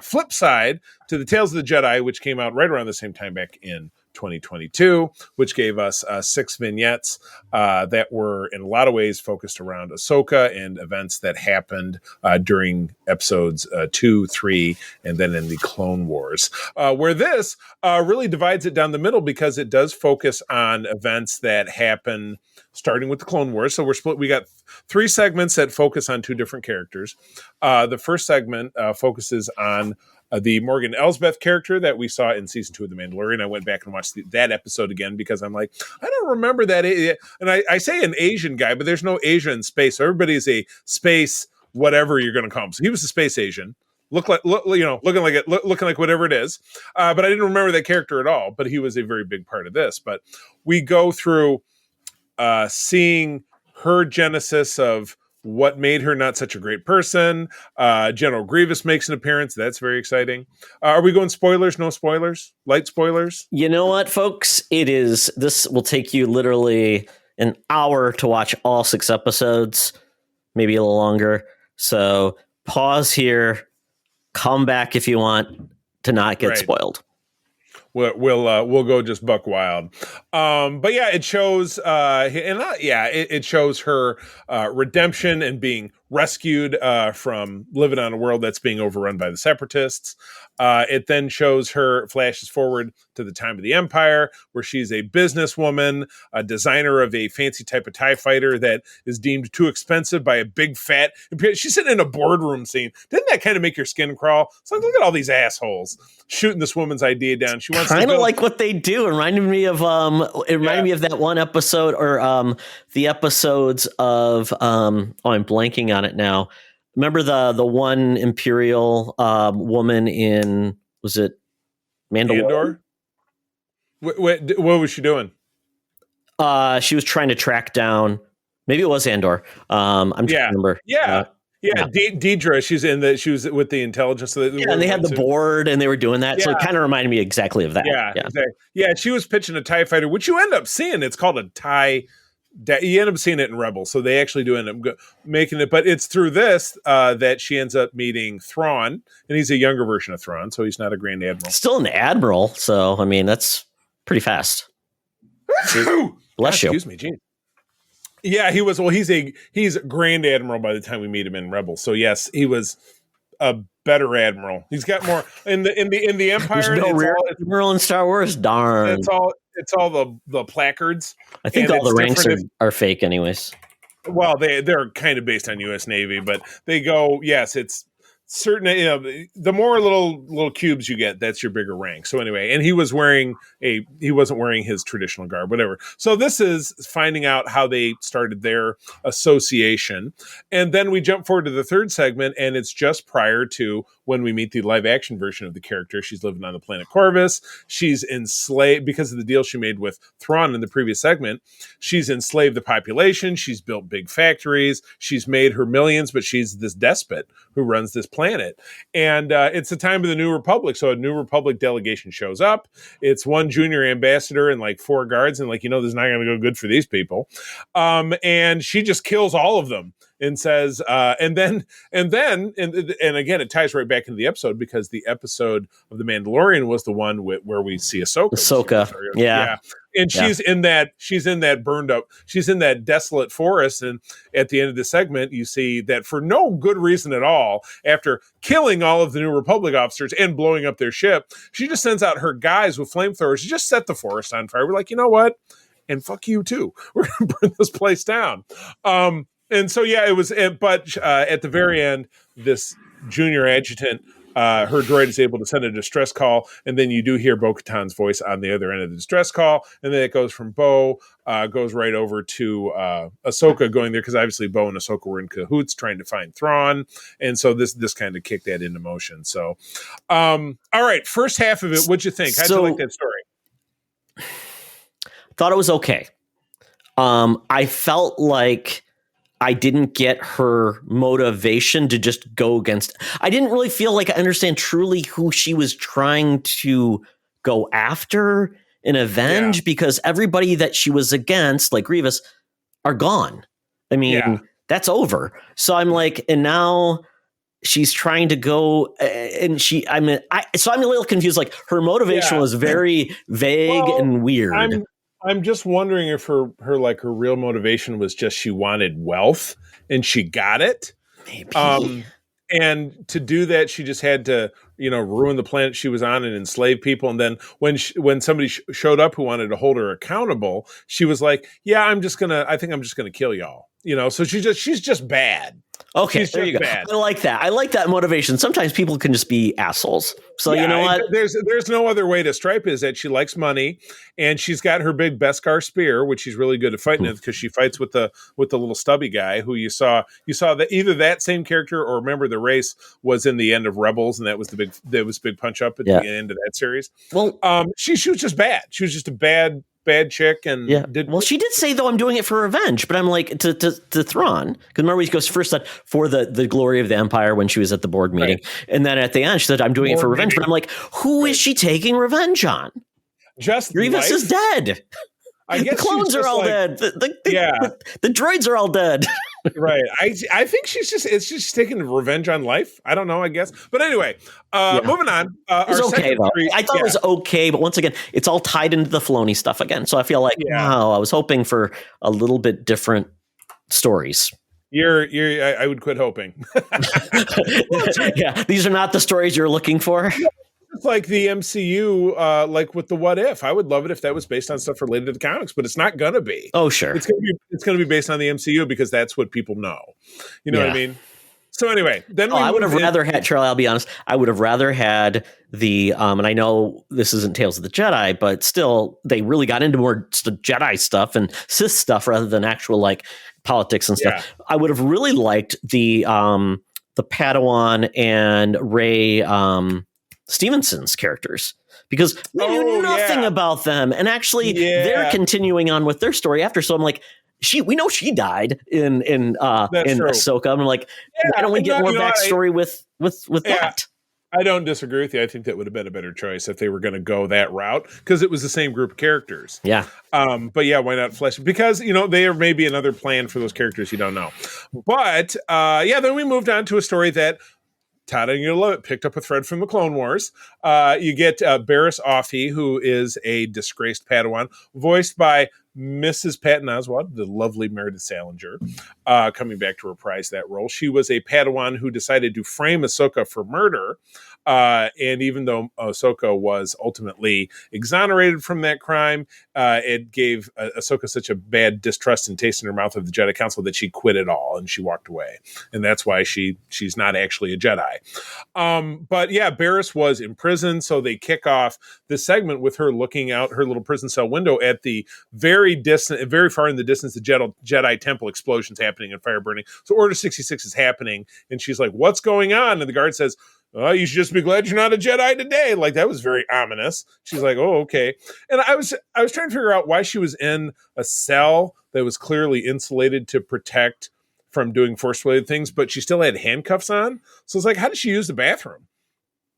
flip side to the Tales of the Jedi, which came out right around the same time back in 2022, which gave us 6 vignettes that were in a lot of ways focused around Ahsoka and events that happened during episodes 2, 3, and then in the Clone Wars, where this really divides it down the middle because it does focus on events that happen starting with the Clone Wars. So we're split. We got 3 segments that focus on 2 different characters. The first segment focuses on the Morgan Elsbeth character that we saw in season 2 of The Mandalorian. I went back and watched that episode again because I'm like, I don't remember that. And I say an Asian guy, but there's no Asia in space. So everybody is a space, whatever you're going to call him. So he was a space Asian. Looking like whatever it is. But I didn't remember that character at all. But he was a very big part of this. But we go through seeing her genesis of what made her not such a great person. General Grievous makes an appearance. That's very exciting. Are we going spoilers? No spoilers? Light spoilers? You know what, folks? This will take you literally an hour to watch all 6 episodes, maybe a little longer. So pause here, come back if you want to not get spoiled. We'll go just buck wild, but yeah, it shows it shows her redemption and being rescued from living on a world that's being overrun by the Separatists. It then shows her flashes forward to the time of the Empire, where she's a businesswoman, a designer of a fancy type of TIE fighter that is deemed too expensive by a big fat. She's sitting in a boardroom scene. Didn't that kind of make your skin crawl? It's like, look at all these assholes shooting this woman's idea down. She wants kind of like what they do. It reminded me of me of that one episode, or the episodes of I'm blanking on it now. Remember the one Imperial woman in, was it Mandalore? What was she doing? She was trying to track down. Maybe it was Andor. I'm trying to remember. Deidre. She was with the intelligence. And they had the board, and they were doing that. Yeah. So it kind of reminded me exactly of that. Exactly. Yeah, she was pitching a TIE fighter, which you end up seeing. It's called a TIE. You end up seeing it in Rebels, so they actually do end up making it. But it's through this that she ends up meeting Thrawn, and he's a younger version of Thrawn, so he's not a Grand Admiral. Still an Admiral, so I mean that's pretty fast. Bless you. Excuse me, Gene. Yeah, he was. Well, he's Grand Admiral by the time we meet him in Rebels. So yes, he was a better Admiral. He's got more in the Empire. There's no real Admiral in Star Wars. Darn. It's all the placards. I think all the ranks are fake, anyways. Well, they're kind of based on U.S. Navy, but they go. Yes, it's certain, the more little cubes you get, that's your bigger rank. So anyway, and he wasn't wearing his traditional garb, whatever. So this is finding out how they started their association. And then we jump forward to the third segment, and it's just prior to when we meet the live action version of the character. She's living on the planet Corvus. She's enslaved because of the deal she made with Thrawn in the previous segment. She's enslaved the population. She's built big factories. She's made her millions, but she's this despot who runs this planet. And it's the time of the New Republic. So a New Republic delegation shows up. It's one junior ambassador and like 4 guards. And this is not going to go good for these people. And she just kills all of them. And says, and then again, it ties right back into the episode because the episode of The Mandalorian was the one where we see Ahsoka. Yeah. And she's in that burned up, she's in that desolate forest. And at the end of the segment, you see that for no good reason at all, after killing all of the New Republic officers and blowing up their ship, she just sends out her guys with flamethrowers to just set the forest on fire. We're like, you know what? And fuck you too. We're going to burn this place down. And so, it was, but at the very end, this junior adjutant, her droid is able to send a distress call, and then you do hear Bo-Katan's voice on the other end of the distress call, and then it goes from Bo, goes right over to Ahsoka going there, because obviously Bo and Ahsoka were in cahoots trying to find Thrawn, and so this kind of kicked that into motion. So, all right, first half of it, what'd you think? How'd you like that story? Thought it was okay. I felt like I didn't get her motivation to just go against. I didn't really feel like I understand truly who she was trying to go after and avenge, because everybody that she was against, like Grievous, are gone. I mean, that's over. So I'm like, and now she's trying to go, and so I'm a little confused. Like her motivation was very vague and weird. I'm just wondering if her real motivation was just she wanted wealth and she got it. Maybe. And to do that, she just had to, ruin the planet she was on and enslave people. And then when somebody showed up who wanted to hold her accountable, she was like, "Yeah, I think I'm just gonna kill y'all." So she's just bad. Okay, there you go. Bad. I like that. I like that motivation. Sometimes people can just be assholes. So you know what? There's no other way to stripe it, is that she likes money, and she's got her big Beskar spear, which she's really good at fighting with, because she fights with the little stubby guy who you saw that either that same character or Remember the Race was in the end of Rebels, and that was big punch up at the end of that series. Well, she was just bad. She was just a bad chick, and she did say, though, I'm doing it for revenge, but I'm like, to Thrawn, because remember he goes first said for the glory of the Empire when she was at the board meeting, and then at the end she said, I'm doing it for revenge, but I'm like, who is she taking revenge on? Just Grievous is dead. I guess the clones are all dead. The droids are all dead. Right. I think it's just taking revenge on life. I don't know, I guess. But anyway, moving on. It was okay, though. I thought it was okay, but once again, it's all tied into the Filoni stuff again. So I feel like, wow, I was hoping for a little bit different stories. I would quit hoping. These are not the stories you're looking for. It's like the MCU, like with the What If. I would love it if that was based on stuff related to the comics, but it's not gonna be. Oh, sure. It's gonna be based on the MCU because that's what people know. You know what I mean? So anyway, then I would have rather had, Charlie, I'll be honest, I would have rather had the and I know this isn't Tales of the Jedi, but still they really got into more Jedi stuff and Sith stuff rather than actual like politics and stuff. I would have really liked the Padawan and Rey Stevenson's characters, because we knew nothing about them, and actually they're continuing on with their story after. So I'm like, we know she died in Ahsoka. I'm like, why don't we get more backstory with that? I don't disagree with you. I think that would have been a better choice if they were going to go that route, because it was the same group of characters. Yeah. But why not flesh? Because, there may be another plan for those characters you don't know. But, then we moved on to a story that, Todd, and you'll love it, picked up a thread from the Clone Wars. You get Barriss Offee, who is a disgraced Padawan, voiced by Mrs. Patton Oswalt, the lovely Meredith Salinger, coming back to reprise that role. She was a Padawan who decided to frame Ahsoka for murder, And even though Ahsoka was ultimately exonerated from that crime, it gave Ahsoka such a bad distrust and taste in her mouth of the Jedi Council that she quit it all and she walked away. And that's why she's not actually a Jedi. But yeah, Barriss was imprisoned, so they kick off this segment with her looking out her little prison cell window at the very far in the distance, the Jedi temple explosions happening and fire burning. So Order 66 is happening, and she's like, "What's going on?" And the guard says, "Oh, you should just be glad you're not a Jedi today." Like, that was very ominous. She's like, "Oh, okay." And I was trying to figure out why she was in a cell that was clearly insulated to protect from doing force-related things, but she still had handcuffs on. So it's like, how did she use the bathroom?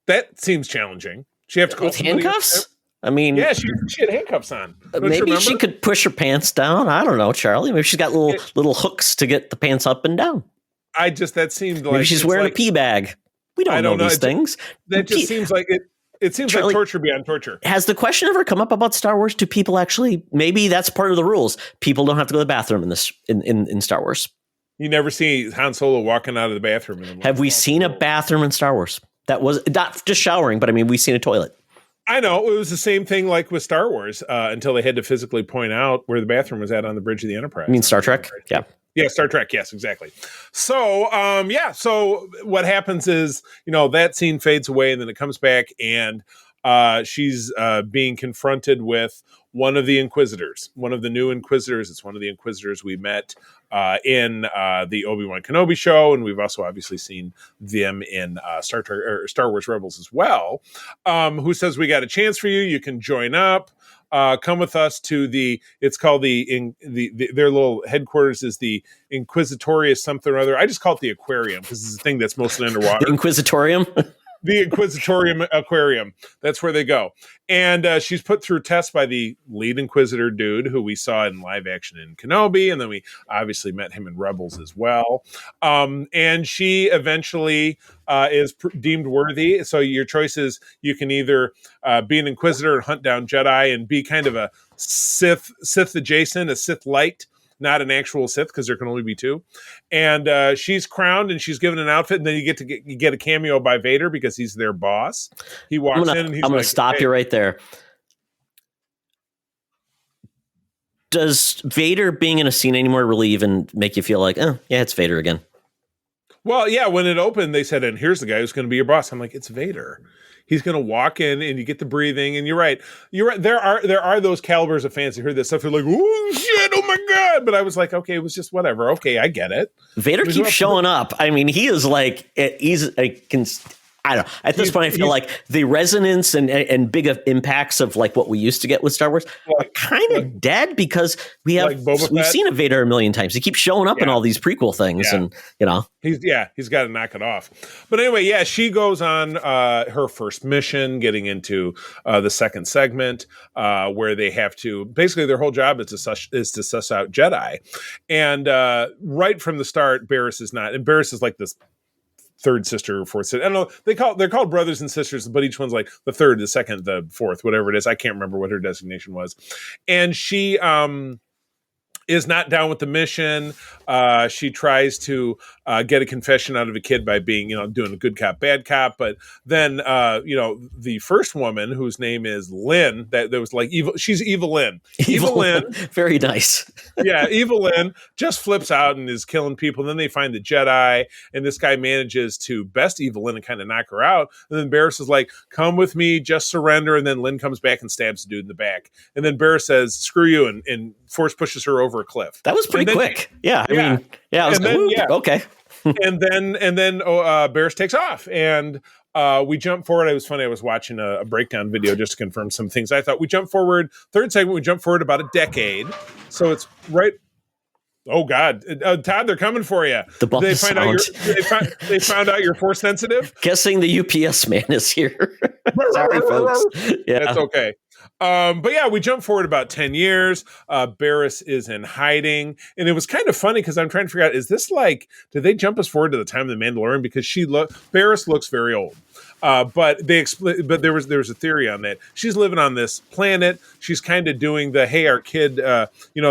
That seems challenging. She have to call with handcuffs? I mean, yeah, she had handcuffs on. Maybe she could push her pants down. I don't know, Charlie. Maybe she's got little hooks to get the pants up and down. That seemed like maybe she's wearing a pee bag. We don't know these things. That just seems like it. It seems Charlie, like torture beyond torture. Has the question ever come up about Star Wars? Do people actually? Maybe that's part of the rules. People don't have to go to the bathroom in Star Wars. You never see Han Solo walking out of the bathroom. Have we seen a bathroom in Star Wars? That was not just showering, but I mean, we've seen a toilet. I know. It was the same thing like with Star Wars until they had to physically point out where the bathroom was at on the bridge of the Enterprise. I mean, Star Trek? Yeah. Yeah, Star Trek. Yes, exactly. So, so what happens is, that scene fades away and then it comes back and she's being confronted with one of the Inquisitors, one of the new Inquisitors. It's one of the Inquisitors we met in the Obi-Wan Kenobi show, and we've also obviously seen them in Star Trek or Star Wars Rebels as well. Who says, "We got a chance for you. You can join up. Come with us to it's called their little headquarters is the Inquisitorius something or other. I just call it the aquarium because it's a thing that's mostly underwater. The Inquisitorium? The Inquisitorium Aquarium. That's where they go. And she's put through tests by the lead Inquisitor dude who we saw in live action in Kenobi. And then we obviously met him in Rebels as well. And she eventually is deemed worthy. So your choice is you can either be an Inquisitor and hunt down Jedi and be kind of a Sith adjacent, a Sith light, not an actual Sith because there can only be two. And she's crowned and she's given an outfit, and then you get a cameo by Vader because he's their boss. He walks in and he's I'm going to stop you right there. Does Vader being in a scene anymore really even make you feel like, yeah, it's Vader again? Well, yeah, when it opened, they said, and here's the guy who's going to be your boss. I'm like, it's Vader. He's going to walk in and you get the breathing. And you're right. There are those calibers of fans who hear this stuff. They're like, oh, shit, oh, my God. But I was like, okay, it was just whatever. Okay, I get it. Vader keeps showing up. I mean, he is like, I don't know. At this point, I feel like the resonance and big impacts of like what we used to get with Star Wars are kind of dead because we've seen a Vader a million times. He keeps showing up in all these prequel things, and he's got to knock it off. But anyway, she goes on her first mission, getting into the second segment where they have to basically their whole job is to suss out Jedi, and right from the start, Barriss is not, and Barriss is like this third sister or fourth sister. I don't know. They're called brothers and sisters, but each one's like the third, the second, the fourth, whatever it is. I can't remember what her designation was. And she is not down with the mission. She tries to get a confession out of a kid by being, doing a good cop, bad cop. But then, the first woman whose name is Lynn, that was like evil. She's Evil Lynn. Evil Lynn. Very nice. Yeah. Evil Lynn just flips out and is killing people. And then they find the Jedi, and this guy manages to best Evil Lynn and kind of knock her out. And then Barriss is like, come with me, just surrender. And then Lynn comes back and stabs the dude in the back. And then Barriss says, screw you. And force pushes her over a cliff. That was pretty quick. I mean, I was okay. and then Barriss takes off, and we jump forward. It was funny. I was watching a breakdown video just to confirm some things. I thought we jump forward. Third segment, we jump forward about a decade. So it's right. Oh God, Todd, they're coming for you. The bump they found out you're force sensitive. Guessing the UPS man is here. Sorry, folks. Yeah, that's okay. But yeah, we jump forward about 10 years. Barriss is in hiding, and it was kind of funny because I'm trying to figure out, is this like, did they jump us forward to the time of the Mandalorian? Because Barriss looks very old. But there was a theory on that. She's living on this planet. She's kind of doing our kid,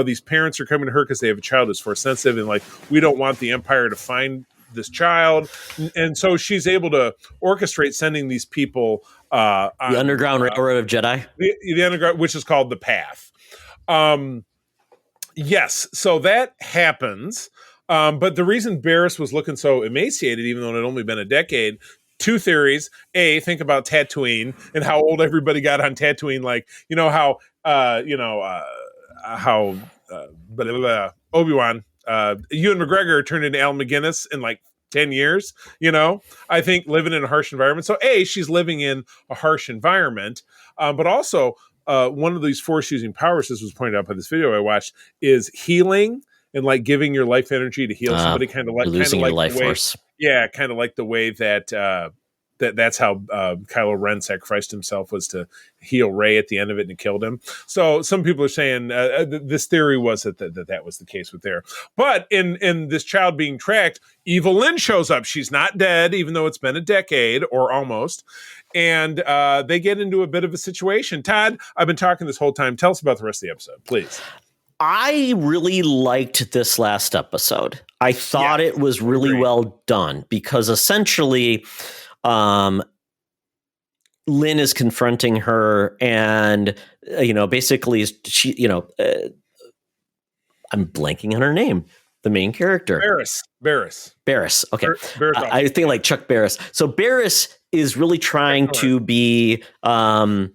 these parents are coming to her because they have a child who's force sensitive, and like, we don't want the Empire to find this child, and so she's able to orchestrate sending these people the Underground Railroad of Jedi, the underground, which is called the Path. Yes, so that happens. But the reason Barriss was looking so emaciated, even though it had only been a decade, two theories. A, think about Tatooine and how old everybody got on Tatooine. Like, how Obi-Wan, Ewan McGregor turned into Al McGinnis in like 10 years, I think living in a harsh environment. So A, she's living in a harsh environment, but also one of these force using powers, this was pointed out by this video I watched, is healing and like giving your life energy to heal somebody, kind of like your life force. Yeah, kind of like the way that that's how Kylo Ren sacrificed himself, was to heal Rey at the end of it, and it killed him. So some people are saying this theory was that was the case with there. But in this child being tracked, Evil Lynn shows up. She's not dead, even though it's been a decade or almost. And they get into a bit of a situation. Todd, I've been talking this whole time. Tell us about the rest of the episode, please. I really liked this last episode. I thought it was really well done, because essentially Lynn is confronting her, and basically she I'm blanking on her name, the main character, Barriss. Okay. I think like Chuck Barris. So Barriss is really trying to be a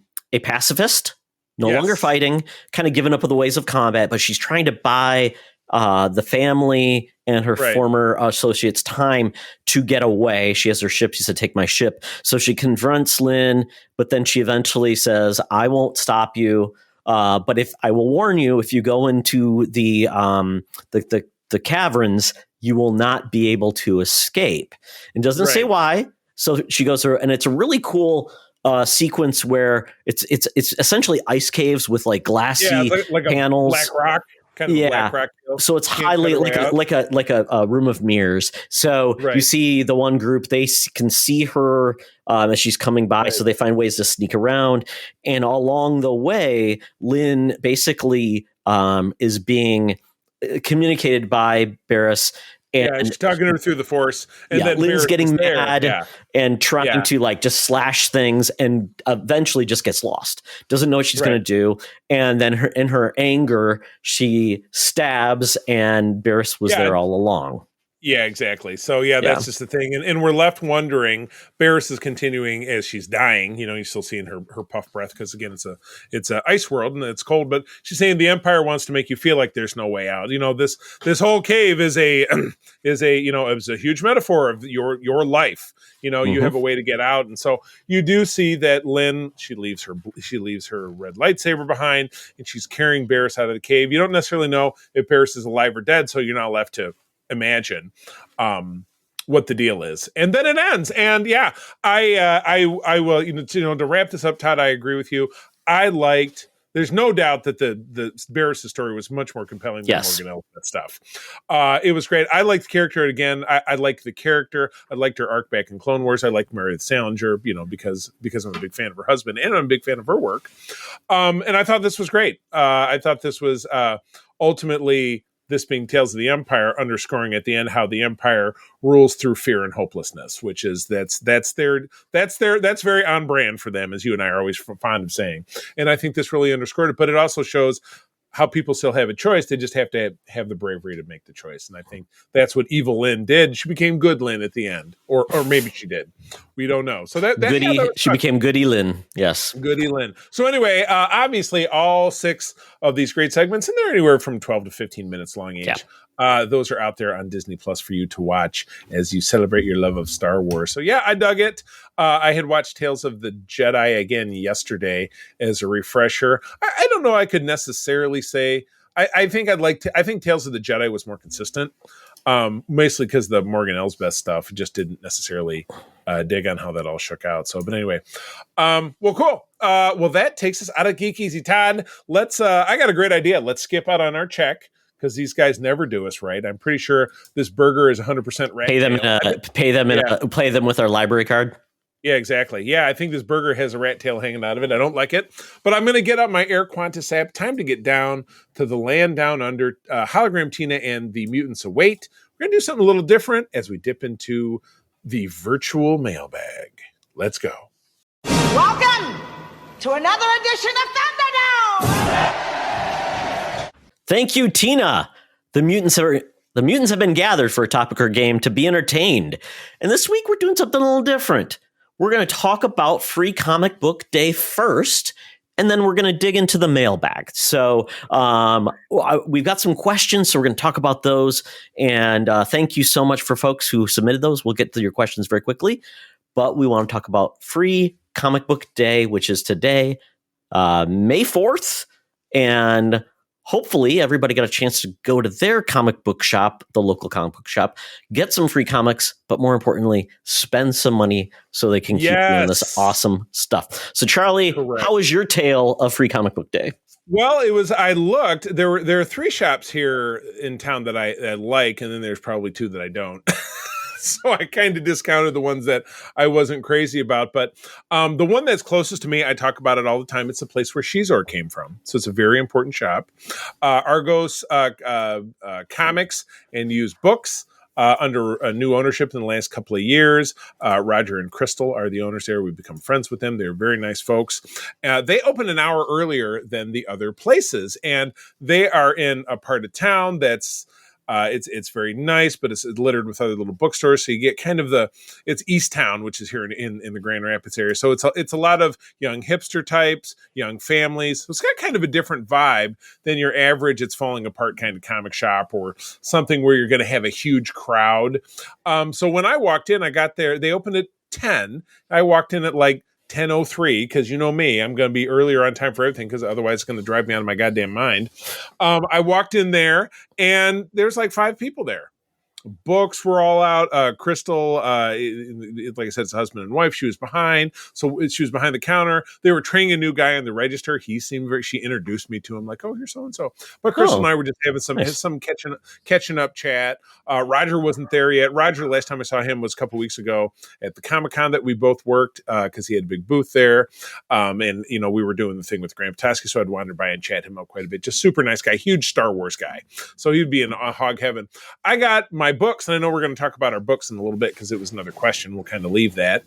pacifist, no longer fighting, kind of giving up on the ways of combat, but she's trying to buy the family and her former associates time to get away. She has her ship. She said, "Take my ship." So she confronts Lynn, but then she eventually says, "I won't stop you. But if I will warn you, if you go into the caverns, you will not be able to escape." And doesn't say why. So she goes through, and it's a really cool sequence where it's essentially ice caves with like glassy like panels, black rock. Kind of black rock deal. So it's highly like a room of mirrors. So you see the one group, they can see her as she's coming by, so they find ways to sneak around. And along the way, Lynn basically is being communicated by Barriss. And she's talking to her through the Force, and then Lynn's Barriss getting mad and trying to like just slash things, and eventually just gets lost. Doesn't know what she's going to do, and then in her anger, she stabs, and Barriss was there all along. Yeah, exactly. So that's just the thing, and we're left wondering. Barriss is continuing as she's dying. You're still seeing her puff breath, because again, it's a ice world and it's cold. But she's saying the Empire wants to make you feel like there's no way out. This whole cave is a huge metaphor of your life. You have a way to get out, and so you do see that Lynn, she leaves her red lightsaber behind, and she's carrying Barriss out of the cave. You don't necessarily know if Barriss is alive or dead, so you're not left to imagine what the deal is, and then it ends. And I will to wrap this up, Todd, I agree with you. There's no doubt that the Barriss story was much more compelling than Morgan Elsbeth stuff. It was great. I liked the character again. I liked the character. I liked her arc back in Clone Wars. I liked Meredith Salinger, because I'm a big fan of her husband, and I'm a big fan of her work. And I thought this was great. I thought this was ultimately, this being Tales of the Empire, underscoring at the end how the Empire rules through fear and hopelessness, which is that's very on brand for them, as you and I are always fond of saying. And I think this really underscored it. But it also shows how people still have a choice. They just have to have the bravery to make the choice. And I think that's what Evil Lynn did. She became Good Lynn at the end, or maybe she did. We don't know. So she became Goody Lynn. Yes. Goody Lynn. So anyway, obviously all 6 of these great segments, and they're anywhere from 12 to 15 minutes long each. Yeah. Those are out there on Disney Plus for you to watch as you celebrate your love of Star Wars. So I dug it. I had watched Tales of the Jedi again yesterday as a refresher. I don't know. I could necessarily say, I think Tales of the Jedi was more consistent. Mostly because the Morgan Elsbeth stuff just didn't necessarily dig on how that all shook out. So, but anyway, well, cool. Well, that takes us out of Geek Easy. Todd, I got a great idea. Let's skip out on our check, because these guys never do us right. I'm pretty sure this burger is 100% rat. Pay them with our library card. Yeah, exactly. Yeah, I think this burger has a rat tail hanging out of it. I don't like it, but I'm going to get up my Air Qantas app. Time to get down to the land down under. Hologram Tina and the mutants await. We're going to do something a little different as we dip into the virtual mailbag. Let's go. Welcome to another edition of Thunderdome. Thank you, Tina. The mutants have been gathered for a topic or game to be entertained. And this week we're doing something a little different. We're going to talk about Free Comic Book Day first, and then we're going to dig into the mailbag. So we've got some questions, so we're going to talk about those. And thank you so much for folks who submitted those. We'll get to your questions very quickly. But we want to talk about Free Comic Book Day, which is today, May 4th. And hopefully everybody got a chance to go to their comic book shop, the local comic book shop, get some free comics, but more importantly, spend some money so they can keep doing this awesome stuff. So Charlie, How was your tale of Free Comic Book Day? Well, I looked, there are 3 shops here in town that I like, and then there's probably 2 that I don't. So I kind of discounted the ones that I wasn't crazy about. But the one that's closest to me, I talk about it all the time. It's the place where Shizor came from. So it's a very important shop. Argos comics and used books. Under a new ownership in the last couple of years. Roger and Crystal are the owners there. We've become friends with them. They're very nice folks. They opened an hour earlier than the other places, and they are in a part of town that's it's very nice, but it's littered with other little bookstores. So you get kind of it's East Town, which is here in the Grand Rapids area. So it's a lot of young hipster types, young families. So it's got kind of a different vibe than your average it's falling apart kind of comic shop or something where you're going to have a huge crowd. So when I walked in, I got there, they opened at 10. I walked in at like 10:03, because you know me, I'm going to be earlier on time for everything, because otherwise it's going to drive me out of my goddamn mind. I walked in there, and there's like 5 people there. Books were all out. Crystal, like I said, it's a husband and wife. She was behind. So she was behind the counter. They were training a new guy on the register. He seemed she introduced me to him like, oh, here's so-and-so. But Crystal and I were just having some catching up chat. Roger wasn't there yet. Roger, last time I saw him was a couple weeks ago at the Comic-Con that we both worked, because he had a big booth there. And, we were doing the thing with Graham Toski, so I'd wander by and chat him up quite a bit. Just super nice guy, huge Star Wars guy. So he'd be in hog heaven. I got my books, and I know we're going to talk about our books in a little bit because it was another question. We'll kind of leave that.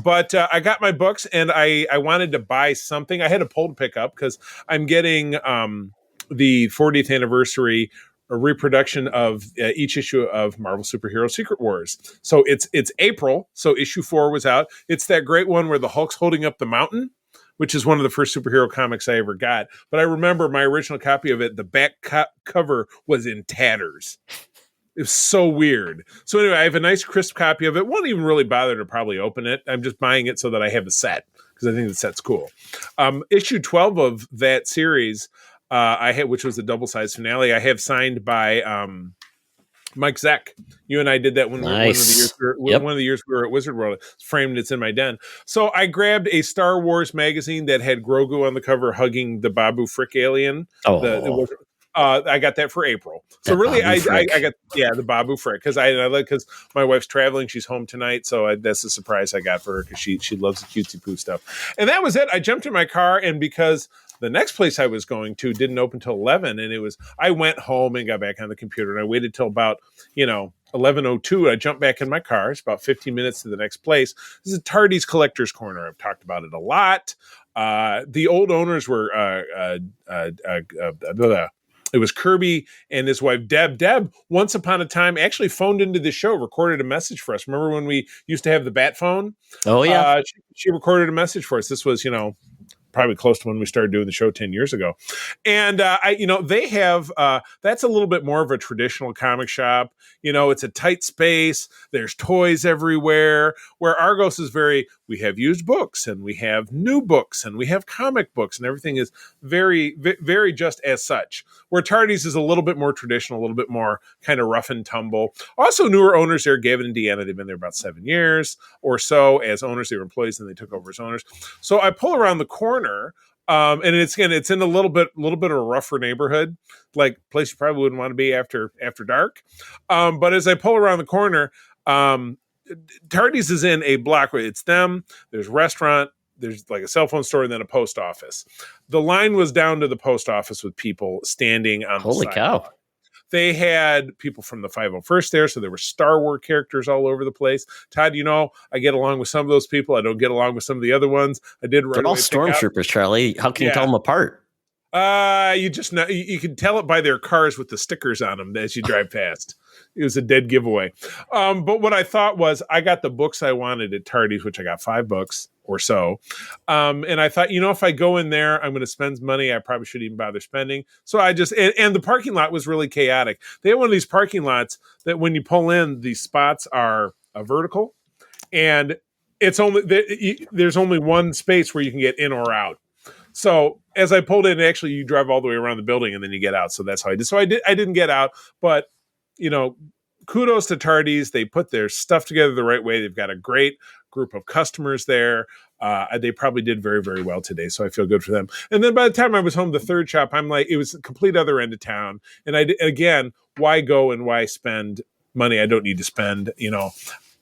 But I got my books, and I wanted to buy something. I had a poll to pick up because I'm getting the 40th anniversary reproduction of each issue of Marvel Superhero Secret Wars. So it's April, so issue 4 was out. It's that great one where the Hulk's holding up the mountain, which is one of the first superhero comics I ever got. But I remember my original copy of it, the back cover was in tatters. It was so weird. So anyway, I have a nice crisp copy of it. Won't even really bother to probably open it. I'm just buying it so that I have the set, because I think the set's cool. Issue 12 of that series, I had, which was the double-sized finale, I have signed by Mike Zeck. You and I did that when one of the years we were at Wizard World. It's framed, it's in my den. So I grabbed a Star Wars magazine that had Grogu on the cover hugging the Babu Frick alien. I got that for April. So that really, I got the Babu Frick, because because my wife's traveling, she's home tonight, so that's a surprise I got for her, because she loves the cutesy poo stuff. And that was it. I jumped in my car, and because the next place I was going to didn't open till 11, and I went home and got back on the computer, and I waited till about 11:02. I jumped back in my car. It's about 15 minutes to the next place. This is Tardy's Collector's Corner. I've talked about it a lot. The old owners were it was Kirby and his wife, Deb. Deb, once upon a time, actually phoned into the show, recorded a message for us. Remember when we used to have the bat phone? Oh, yeah. She recorded a message for us. This was, probably close to when we started doing the show 10 years ago. And, they have, that's a little bit more of a traditional comic shop. It's a tight space. There's toys everywhere, where Argos is we have used books, and we have new books, and we have comic books, and everything is very, very just as such. Where Tardy's is a little bit more traditional, a little bit more kind of rough and tumble. Also, newer owners there, Gavin and Deanna, they've been there about 7 years or so as owners. They were employees, and they took over as owners. So I pull around the corner, and it's in a little bit of a rougher neighborhood, like place you probably wouldn't want to be after dark. But as I pull around the corner, Tardy's is in a block where it's them. There's a restaurant. There's like a cell phone store and then a post office. The line was down to the post office with people standing on Holy the cow. sidewalk. They had people from the 501st there, so there were Star Wars characters all over the place. Todd, I get along with some of those people. I don't get along with some of the other ones. I did. They're all stormtroopers, Charlie. How can you tell them apart? You just know, you can tell it by their cars with the stickers on them as you drive past. It was a dead giveaway. But what I thought was, I got the books I wanted at Tardy's, which I got 5 books or so. And I thought, if I go in there, I'm going to spend money I probably shouldn't even bother spending. So I just, and the parking lot was really chaotic. They have one of these parking lots that when you pull in, the spots are vertical, and it's only, there's only one space where you can get in or out. So as I pulled in, actually you drive all the way around the building and then you get out. So that's how I did. So I didn't get out, but kudos to Tardy's. They put their stuff together the right way. They've got a great group of customers there. They probably did very, very well today. So I feel good for them. And then by the time I was home, the third shop, I'm like, it was a complete other end of town. And again, why go and why spend money I don't need to spend?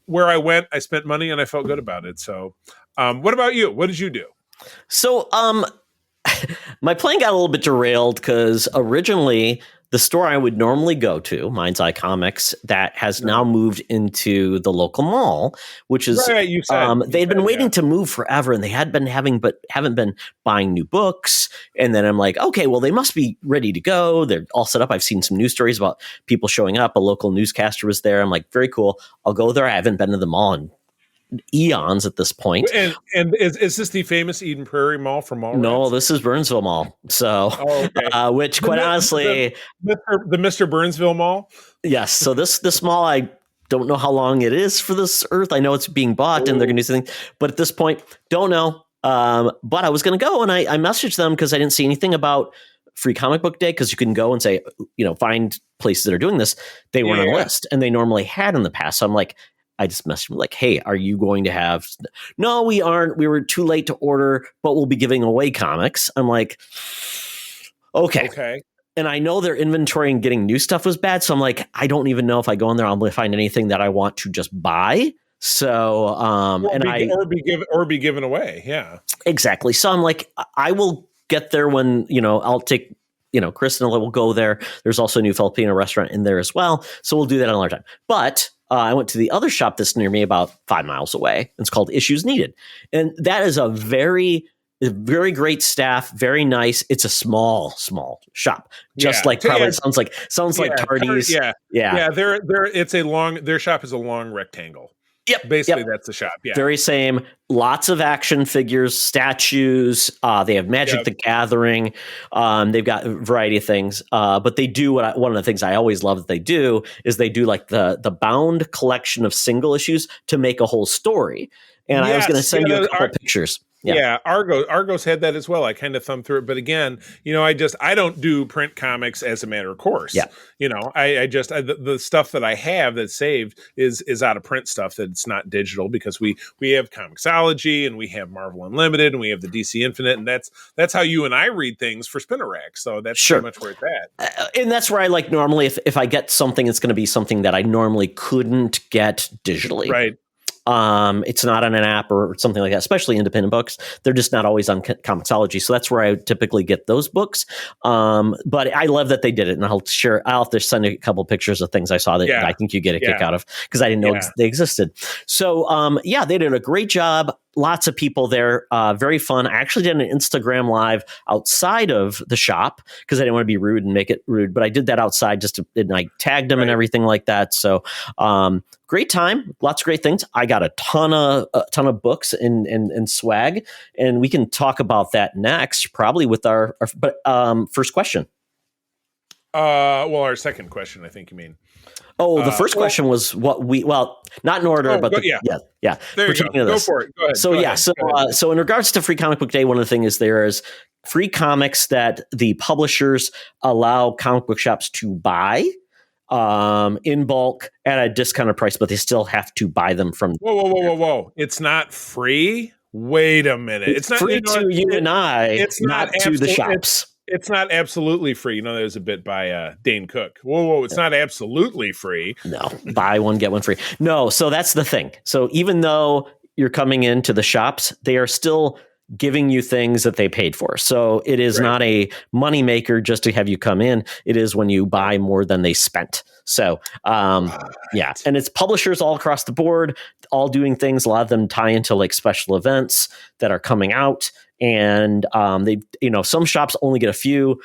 Where I went, I spent money and I felt good about it. So what about you? What did you do? So, my plan got a little bit derailed because originally the store I would normally go to, Mind's Eye Comics, that has now moved into the local mall, which is they'd been waiting to move forever, and they had been haven't been buying new books. And then I'm like, okay, well, they must be ready to go. They're all set up. I've seen some news stories about people showing up. A local newscaster was there. I'm like, very cool. I'll go there. I haven't been to the mall in eons at this point. And is this the famous Eden Prairie Mall from Mall? No, this is Burnsville Mall. So, which quite honestly, the Mr. Burnsville Mall. Yes. So this mall, I don't know how long it is for this earth. I know it's being bought and they're going to do something, but at this point, don't know. But I was going to go and I messaged them because I didn't see anything about Free Comic Book Day, because you can go and say, find places that are doing this. They weren't on the list, and they normally had in the past. So I'm like, I just messaged them like, hey, are you going to have? No, we aren't. We were too late to order, but we'll be giving away comics. I'm like, okay. And I know their inventory and getting new stuff was bad. So I'm like, I don't even know if I go in there, I'm going to find anything that I want to just buy. So, or be given away. Yeah, exactly. So I'm like, I will get there when, I'll take, Chris and I will go there. There's also a new Filipino restaurant in there as well. So we'll do that another time. But I went to the other shop that's near me about 5 miles away. It's called Issues Needed. And that is a very great staff, very nice. It's a small shop, just like probably sounds like Tardy's. Yeah. Their shop is a long rectangle. Yep. Basically, that's the shop. Yeah. Very same. Lots of action figures, statues. They have Magic the Gathering. They've got a variety of things. But they do one of the things I always love that they do is they do like the bound collection of single issues to make a whole story. And I was going to send you a couple pictures. Yeah, Argos had that as well. I kind of thumbed through it, but again, I don't do print comics as a matter of course. Yeah, the stuff that I have that's saved is out of print stuff that's not digital, because we have Comixology and we have Marvel Unlimited and we have the DC Infinite, and that's how you and I read things for Spinner Rack. So that's pretty much where it's at. And that's where I like normally if I get something, it's going to be something that I normally couldn't get digitally. Right. It's not on an app or something like that, especially independent books. They're just not always on Comixology. So that's where I typically get those books. But I love that they did it. And I'll have to send a couple pictures of things I saw that I think you get a kick out of, because I didn't know they existed. So, they did a great job. Lots of people there, very fun. I actually did an Instagram live outside of the shop because I didn't want to be rude and make it rude, but I did that outside and I tagged them and everything like that. So, great time, lots of great things. I got a ton of books and swag, and we can talk about that next, probably with our first question. Our second question, I think you mean. Oh, the first question was not in order, but yeah. There you go. Go for it. Go ahead. So so in regards to Free Comic Book Day, one of the things is there is free comics that the publishers allow comic book shops to buy in bulk at a discounted price, but they still have to buy them from. Whoa! It's not free. Wait a minute. It's not free to you and I. It's not to the shops. It's not absolutely free. You know, there's a bit by Dane Cook. Whoa, it's not absolutely free. No, buy one, get one free. No, so that's the thing. So even though you're coming into the shops, they are still giving you things that they paid for. So it is not a moneymaker just to have you come in. It is when you buy more than they spent. So, yeah. And it's publishers all across the board, all doing things. A lot of them tie into like special events that are coming out. And they, some shops only get a few.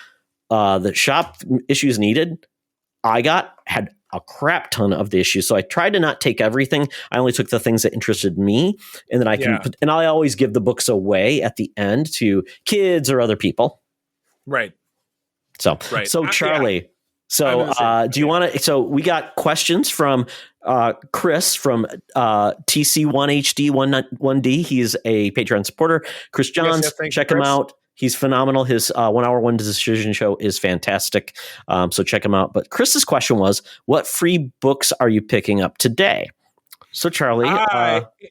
The shop issues needed, had a crap ton of the issues. So I tried to not take everything. I only took the things that interested me, and then and I always give the books away at the end to kids or other people. Right. So Charlie. So do you want to? So we got questions from Chris from TC1HD1D. He's a Patreon supporter. Chris Johns, check him out. He's phenomenal. His 1 hour, 1 decision show is fantastic. So check him out. But Chris's question was, what free books are you picking up today? So Charlie,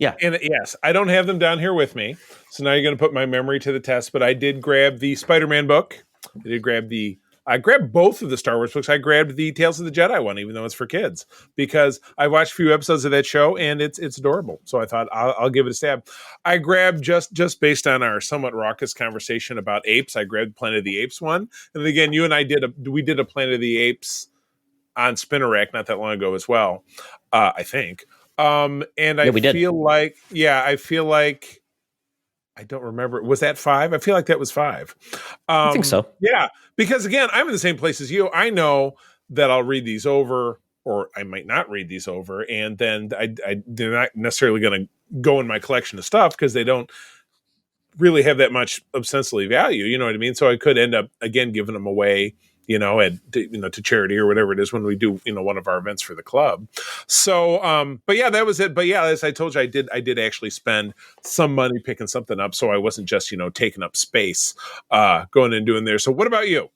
yes, I don't have them down here with me. So now you're going to put my memory to the test, but I did grab the Spider-Man book. I grabbed both of the Star Wars books. I grabbed the Tales of the Jedi one, even though it's for kids, because I watched a few episodes of that show and it's adorable. So I thought I'll give it a stab. I grabbed just based on our somewhat raucous conversation about apes. I grabbed Planet of the Apes one, and then again, you and I did a Planet of the Apes on Spinner Rack not that long ago as well. I think, and I feel like. I don't remember. Was that 5? I feel like that was 5. I think so. Yeah, because again, I'm in the same place as you. I know that I'll read these over, or I might not read these over, and then they're not necessarily going to go in my collection of stuff because they don't really have that much ostensibly value. You know what I mean? So I could end up again giving them away, to charity or whatever it is when we do, one of our events for the club. So, but yeah, that was it. But yeah, as I told you, I did actually spend some money picking something up. So I wasn't just, taking up space, going and doing there. So what about you?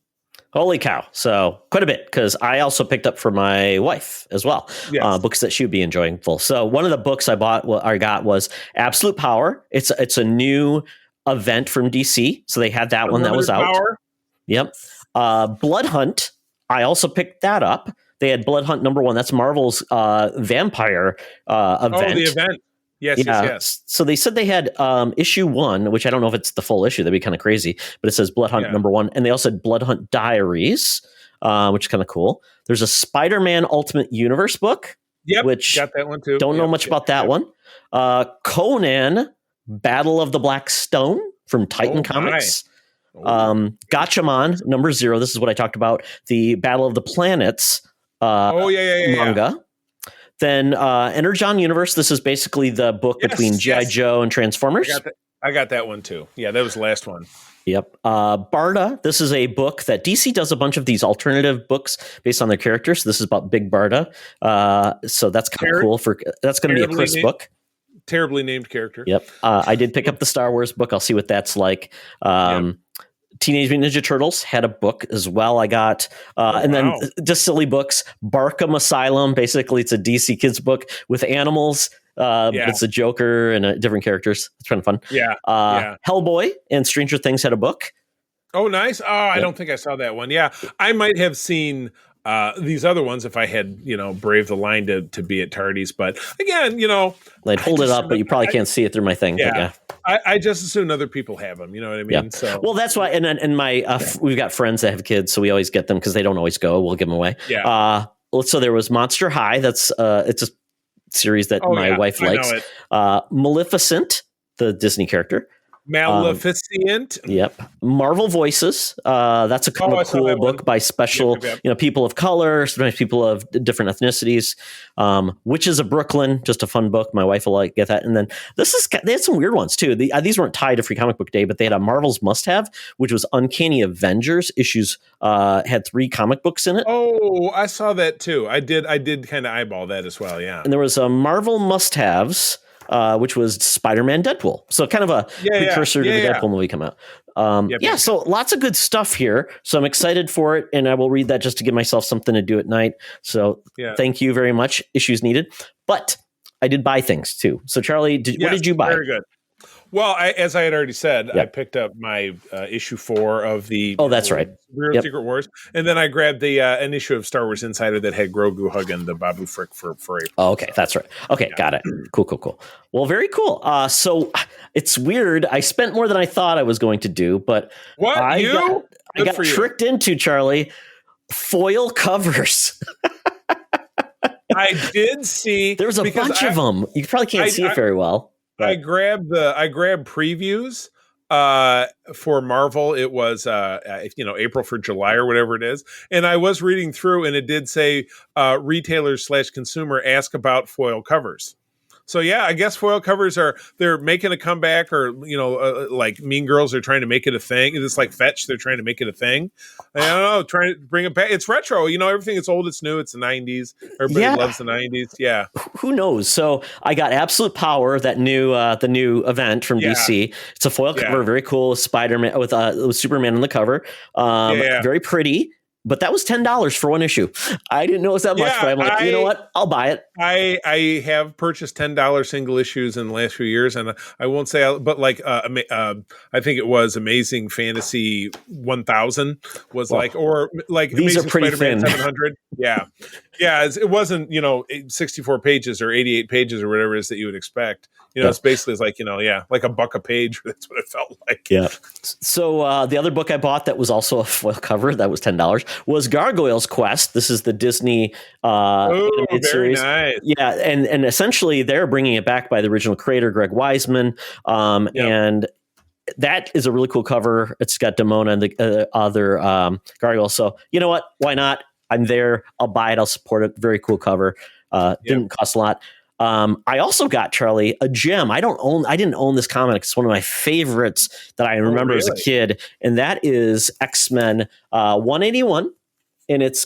Holy cow. So quite a bit, because I also picked up for my wife as well, books that she would be enjoying full. So one of the books I got was Absolute Power. It's a new event from DC. So they had that one that was out. Power. Yep. Blood Hunt. I also picked that up. They had Blood Hunt #1. That's Marvel's vampire event. Oh, the event. Yes. So they said they had issue 1, which I don't know if it's the full issue. That'd be kind of crazy. But it says Blood Hunt #1. And they also had Blood Hunt Diaries, which is kind of cool. There's a Spider-Man Ultimate Universe book. Yep. Which got that one too. Don't know much about that one. Conan, Battle of the Black Stone from Titan Comics. Gatchaman #0. This is what I talked about. The Battle of the Planets manga. Then Energon Universe. This is basically the book between G.I. Joe and Transformers. I got that one too. Yeah, that was the last one. Yep. Barda. This is a book that DC does a bunch of these alternative books based on their characters. So this is about Big Barda. So that's kind of cool. That's going to be a Chris book. Terribly named character. Yep. I did pick up the Star Wars book. I'll see what that's like. Teenage Mutant Ninja Turtles had a book as well. I got, then just silly books. Barkham Asylum. Basically, it's a DC kids book with animals. It's a Joker and different characters. It's kind of fun. Hellboy and Stranger Things had a book. Oh, nice. Oh, I don't think I saw that one. Yeah, I might have seen these other ones if I had, braved the line to be at Tardy's. But again, I'd hold it up, but you probably can't see it through my thing. Yeah. I just assume other people have them. You know what I mean? Yeah. So, well, that's why. And my we've got friends that have kids, so we always get them because they don't always go. We'll give them away. Yeah. So there was Monster High. That's it's a series that my wife likes. Maleficent, the Disney character. Maleficent. Yep. Marvel Voices. That's a cool book by special, people of color, sometimes people of different ethnicities. Witches of Brooklyn, just a fun book. My wife will get that. And then they had some weird ones too. These weren't tied to Free Comic Book Day, but they had a Marvel's Must Have, which was Uncanny Avengers issues. Had 3 comic books in it. Oh, I saw that too. I did kind of eyeball that as well. Yeah. And there was a Marvel Must Haves. Which was Spider-Man Deadpool. So kind of a precursor to the Deadpool movie come out. So lots of good stuff here. So I'm excited for it, and I will read that just to give myself something to do at night. So thank you very much. Issues needed. But I did buy things too. So Charlie, what did you buy? Very good. Well, as I had already said, I Yep. picked up my issue 4 of the Oh, that's right. Real Yep. Secret Wars, and then I grabbed the an issue of Star Wars Insider that had Grogu hugging the Babu Frick for April. Oh, okay, that's right. Okay, Yeah. got it. Cool. Well, very cool. So it's weird. I spent more than I thought I was going to do, but What I you? got for you. tricked into, Charlie, foil covers. I did see There was a because bunch of them. You probably can't see it very well. I But grabbed previews for Marvel. It was April for July or whatever it is, and I was reading through, and it did say retailers / consumer ask about foil covers. So yeah, I guess foil covers they're making a comeback, or like Mean Girls are trying to make it a thing. It's like Fetch, they're trying to make it a thing. I don't know, trying to bring it back. It's retro, everything is old, it's new, it's the 90s. Everybody loves the 90s. Yeah. who knows? So I got Absolute Power, that the new event from DC. It's a foil cover, very cool. Spider-Man with Superman on the cover. Very pretty. But that was $10 for one issue. I didn't know it was that much, but I'm like, you know what? I'll buy it. I have purchased $10 single issues in the last few years, and I won't say, but like I think it was Amazing Fantasy 1000 was these Amazing are pretty Spider-Man thin. 700. Yeah, it wasn't 64 pages or 88 pages or whatever it is that you would expect. It's basically like a buck a page. That's what it felt like. Yeah. So the other book I bought that was also a foil cover that was $10 was Gargoyle's Quest. This is the Disney animated series. Nice. Yeah, and essentially they're bringing it back by the original creator Greg Weisman, and that is a really cool cover. It's got Demona and the other gargoyles. So you know what? Why not? I'm there. I'll buy it. I'll support it. Very cool cover. Didn't cost a lot. I also got, Charlie, a gem. I didn't own this comic. It's one of my favorites that I remember as a kid, and that is X-Men 181. And it's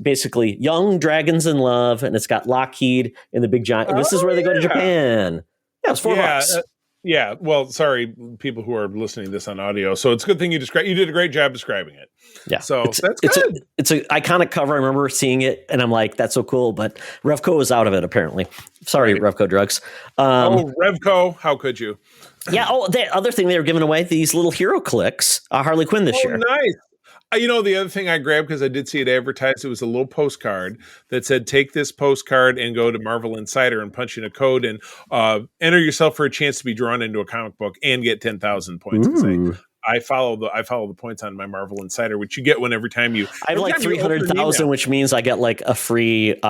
basically young dragons in love, and it's got Lockheed and the big giant. And this is where they go to Japan. Yeah, it's $4. Yeah, well, sorry, people who are listening to this on audio. So it's a good thing you did a great job describing it. Yeah, so that's good. It's an iconic cover. I remember seeing it, and I'm like, "That's so cool." But Revco was out of it apparently. Sorry, Revco drugs. Revco, how could you? Yeah. Oh, the other thing they were giving away, these little hero clicks, Harley Quinn this year. Nice. The other thing I grabbed, because I did see it advertised, it was a little postcard that said, take this postcard and go to Marvel Insider and punch in a code and enter yourself for a chance to be drawn into a comic book and get 10,000 points. I follow the points on my Marvel Insider, which you get every time you. I have like 300,000, which means I get like a free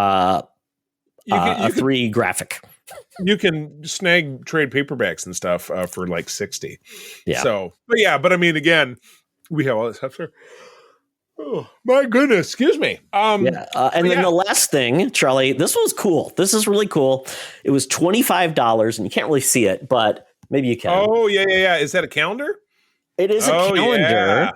free graphic. You can snag trade paperbacks and stuff for like 60. Yeah. So, but I mean, again, we have all this stuff here. Oh my goodness! Excuse me. And then the last thing, Charlie, this was cool. This is really cool. It was $25, and you can't really see it, but maybe you can. Oh yeah. Is that a calendar? It is a calendar. Yeah.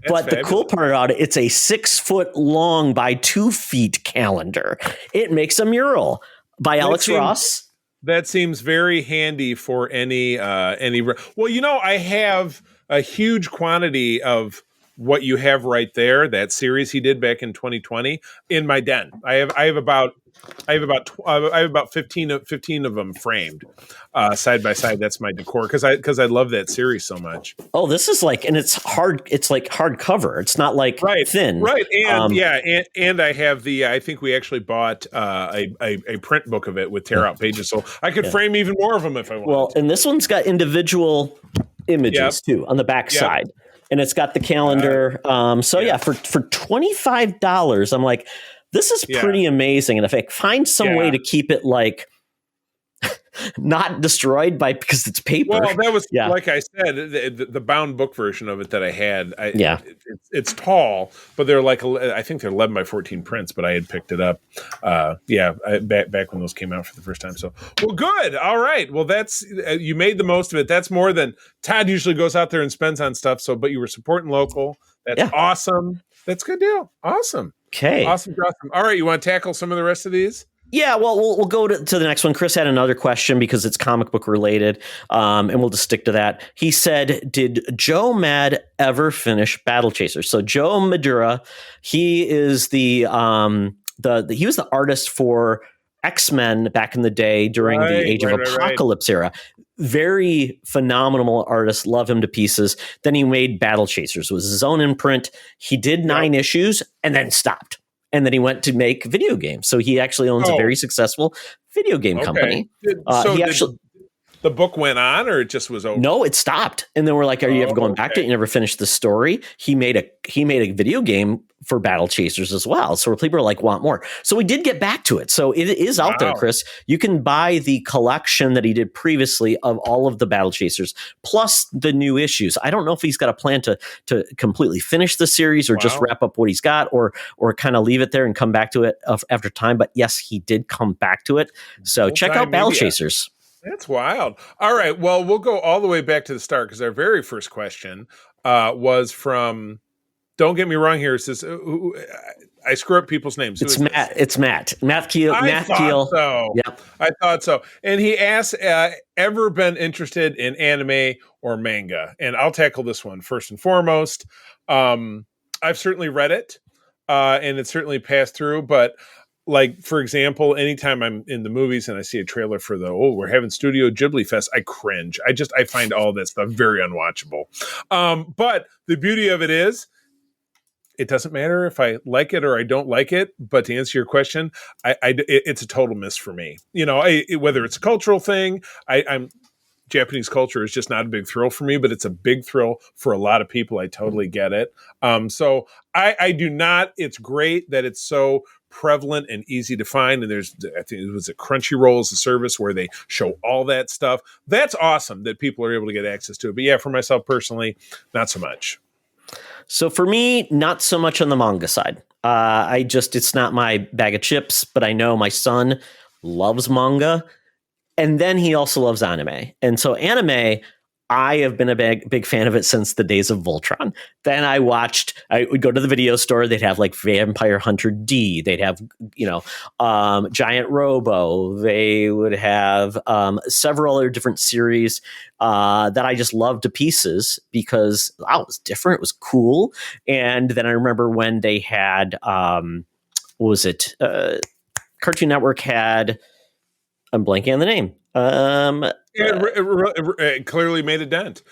But fabulous. The cool part about it, it's a 6 foot long by 2 feet calendar. It makes a mural by Alex Ross. That seems very handy for any. Well, I have a huge quantity of what you have right there, that series he did back in 2020, in my den. I have about 15 of them framed side by side. That's my decor because I love that series so much. Oh, this is and it's hard. It's like hardcover. It's not like thin, right? And and I have I think we actually bought a print book of it with tear out pages, so I could frame even more of them if I wanted. Well, and this one's got individual images too on the back side. And it's got the calendar. For $25, I'm like, this is pretty amazing. And if I find some way to keep it not destroyed because it's paper. Well, that was like I said, the bound book version of it that I had. It's tall, but they're I think they're 11 by 14 prints. But I had picked it up, back when those came out for the first time. So, well, good, all right. Well, that's you made the most of it. That's more than Todd usually goes out there and spends on stuff. So, but you were supporting local. That's awesome. That's a good deal. Awesome. Okay. Awesome. All right, you want to tackle some of the rest of these? Yeah, well, we'll go to the next one. Chris had another question because it's comic book related, and we'll just stick to that. He said, "Did Joe Mad ever finish Battle Chaser?" So Joe Madura, he is he was the artist for X-Men back in the day during the Age of Apocalypse era. Very phenomenal artist. Love him to pieces. Then he made Battle Chasers. It was his own imprint. He did 9 issues and then stopped. And then he went to make video games. So he actually owns a very successful video game company. The book went on, or it just was over? No, it stopped. And then we're like, are you ever going back to it? You never finished the story. He made a video game for Battle Chasers as well. So people are like, want more. So we did get back to it. So it is out there, Chris. You can buy the collection that he did previously of all of the Battle Chasers, plus the new issues. I don't know if he's got a plan to completely finish the series or just wrap up what he's got or kind of leave it there and come back to it after time. But yes, he did come back to it. So check out Battle Chasers. That's wild. All right. Well, we'll go all the way back to the start because our very first question was from, don't get me wrong here. It says, I screw up people's names. It's Matt. It's Matt. Matt Keel. I thought so. Yep. I thought so. And he asked, ever been interested in anime or manga? And I'll tackle this one first and foremost. I've certainly read it, and it's certainly passed through, but like, for example, anytime I'm in the movies and I see a trailer for we're having Studio Ghibli Fest, I cringe. I find all that stuff very unwatchable. But the beauty of it is, it doesn't matter if I like it or I don't like it. But to answer your question, it's a total miss for me. You know, whether it's a cultural thing, Japanese culture is just not a big thrill for me, but it's a big thrill for a lot of people. I totally get it. So I do not. It's great that it's so prevalent and easy to find. And I think it was a Crunchyroll as a service where they show all that stuff. That's awesome that people are able to get access to it. But yeah, for myself personally, not so much. So for me, not so much on the manga side. It's not my bag of chips, but I know my son loves manga. And then he also loves anime. And so anime, I have been a big fan of it since the days of Voltron. Then I would go to the video store. They'd have like Vampire Hunter D. They'd have, Giant Robo. They would have several other different series that I just loved to pieces because, it was different. It was cool. And then I remember when they had, Cartoon Network had, I'm blanking on the name. It clearly made a dent.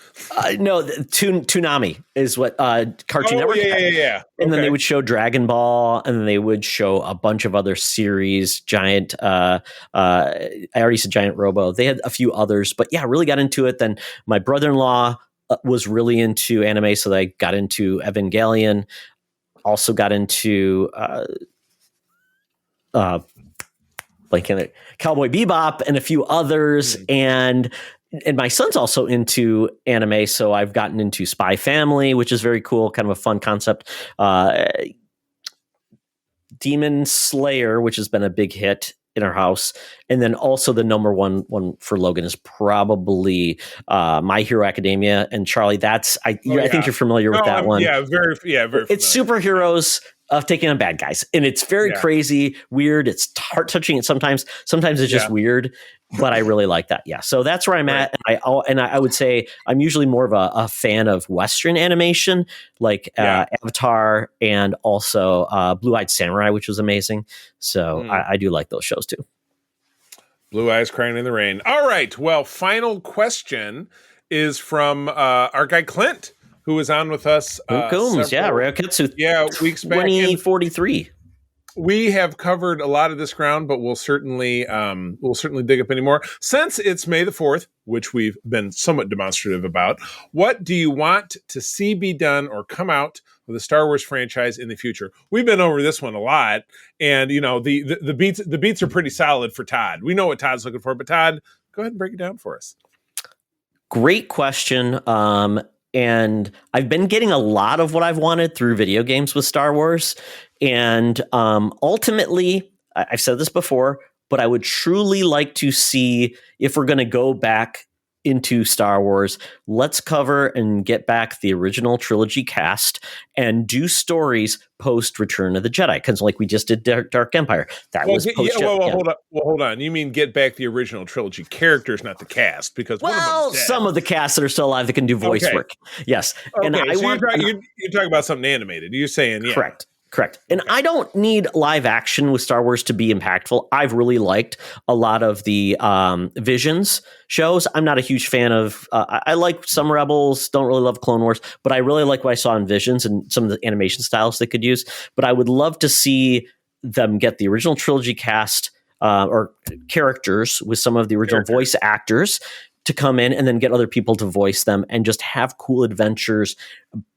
No, Toonami is what Cartoon Network had. Yeah. And then they would show Dragon Ball, and then they would show a bunch of other series. Giant, I already said Giant Robo. They had a few others, but yeah, really got into it. Then my brother-in-law was really into anime, so they got into Evangelion. Also got into Cowboy Bebop and a few others. And my son's also into anime. So I've gotten into Spy Family, which is very cool. Kind of a fun concept. Demon Slayer, which has been a big hit in our house. And then also the number one for Logan is probably My Hero Academia. And Charlie, I think you're familiar with that one. Yeah, very familiar. It's superheroes of taking on bad guys, and it's very crazy, weird. It's heart touching. Sometimes it's just weird, but I really like that. Yeah, so that's where I'm at, and I would say I'm usually more of a fan of Western animation, like Avatar, and also Blue Eyed Samurai, which was amazing. So I do like those shows too. Blue Eyes Crying in the Rain. All right, well, final question is from our guy Clint, who was on with us. Ryoketsu. Yeah, weeks back. 2043. We have covered a lot of this ground, but we'll certainly dig up any more. Since it's May the 4th, which we've been somewhat demonstrative about, what do you want to see be done or come out with the Star Wars franchise in the future? We've been over this one a lot, and the beats are pretty solid for Todd. We know what Todd's looking for, but Todd, go ahead and break it down for us. Great question. And I've been getting a lot of what I've wanted through video games with Star Wars. And ultimately, I've said this before, but I would truly like to see, if we're going to go back into Star Wars, let's cover and get back the original trilogy cast and do stories post Return of the Jedi, because like we just did Dark Empire, was post. Hold on. You mean get back the original trilogy characters, not the cast? Because some of the cast that are still alive that can do voice work. Yes, okay. And you're talking about something animated. You're saying correct. Correct. And I don't need live action with Star Wars to be impactful. I've really liked a lot of the Visions shows. I'm not a huge fan of, I like some Rebels, don't really love Clone Wars, but I really like what I saw in Visions and some of the animation styles they could use. But I would love to see them get the original trilogy cast or characters with some of the original voice actors to come in and then get other people to voice them and just have cool adventures,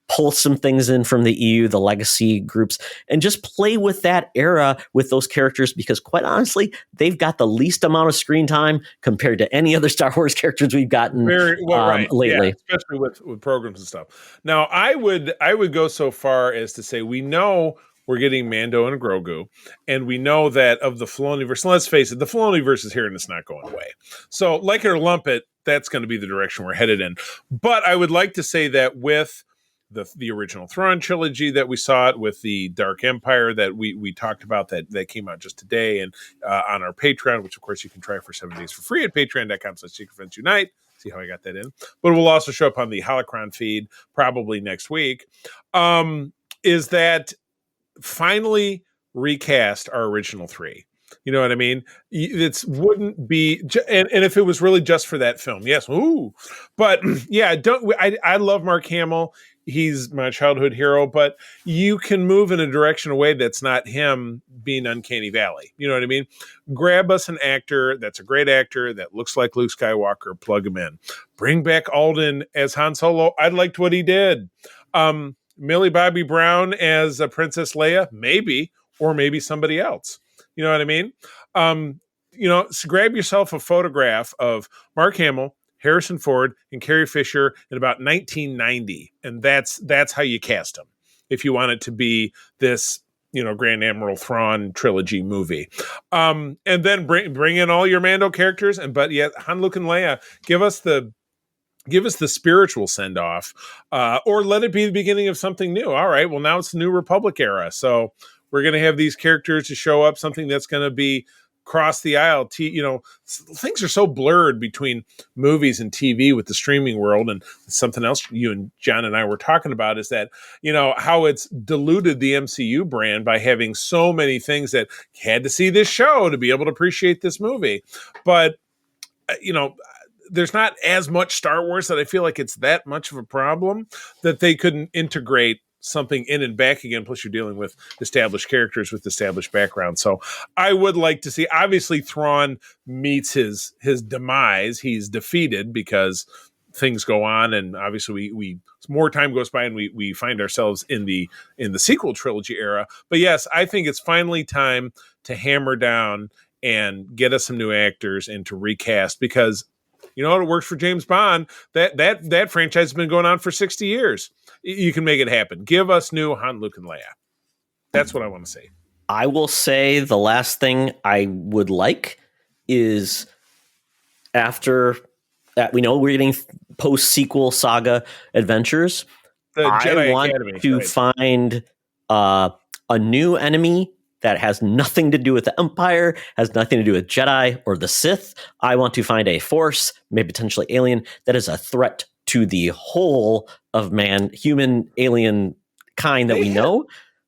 pull some things in from the EU, the legacy groups, and just play with that era with those characters, because quite honestly, they've got the least amount of screen time compared to any other Star Wars characters we've gotten lately. Yeah, especially with programs and stuff. Now, I would go so far as to say we know we're getting Mando and Grogu, and we know that of the Filoniverse, and let's face it, the Filoniverse is here and it's not going away. So, like it or lump it, that's going to be the direction we're headed in. But I would like to say that with the original Thrawn trilogy that we saw it, with the Dark Empire that we talked about that came out just today, and on our Patreon, which of course you can try for 7 days for free at patreon.com/SecretFriendsUnite. See how I got that in. But it will also show up on the Holocron feed probably next week. Is that finally recast our original three? You know what I mean? It wouldn't be, and if it was really just for that film, yes. Ooh, but yeah, I love Mark Hamill. He's my childhood hero, but you can move in a direction away that's not him being Uncanny Valley. You know what I mean? Grab us an actor that's a great actor that looks like Luke Skywalker, plug him in. Bring back Alden as Han Solo. I liked what he did. Millie Bobby Brown as Princess Leia, maybe, or maybe somebody else. You know what I mean? So grab yourself a photograph of Mark Hamill, Harrison Ford, and Carrie Fisher in about 1990, and that's how you cast them. If you want it to be this, Grand Admiral Thrawn trilogy movie, and then bring in all your Mando characters, but yet Han, Luke, and Leia, give us the spiritual send off, or let it be the beginning of something new. All right, well now it's the New Republic era, so we're going to have these characters to show up, something that's going to be cross the aisle. Things are so blurred between movies and TV with the streaming world. And something else you and John and I were talking about is that, how it's diluted the MCU brand by having so many things that had to see this show to be able to appreciate this movie. But, there's not as much Star Wars that I feel like it's that much of a problem that they couldn't integrate something in and back again. Plus you're dealing with established characters with established backgrounds. So I would like to see, obviously Thrawn meets his demise. He's defeated because things go on. And obviously we more time goes by and we find ourselves in the sequel trilogy era. But yes, I think it's finally time to hammer down and get us some new actors and to recast, because it works for James Bond. That franchise has been going on for 60 years. You can make it happen. Give us new Han, Luke, and Leia. That's what I want to say. I will say the last thing I would like is, after we know we're getting post-sequel saga adventures, I want to find a new enemy that has nothing to do with the Empire, has nothing to do with Jedi or the Sith. I want to find a force, maybe potentially alien, that is a threat to the whole of human alien kind that we know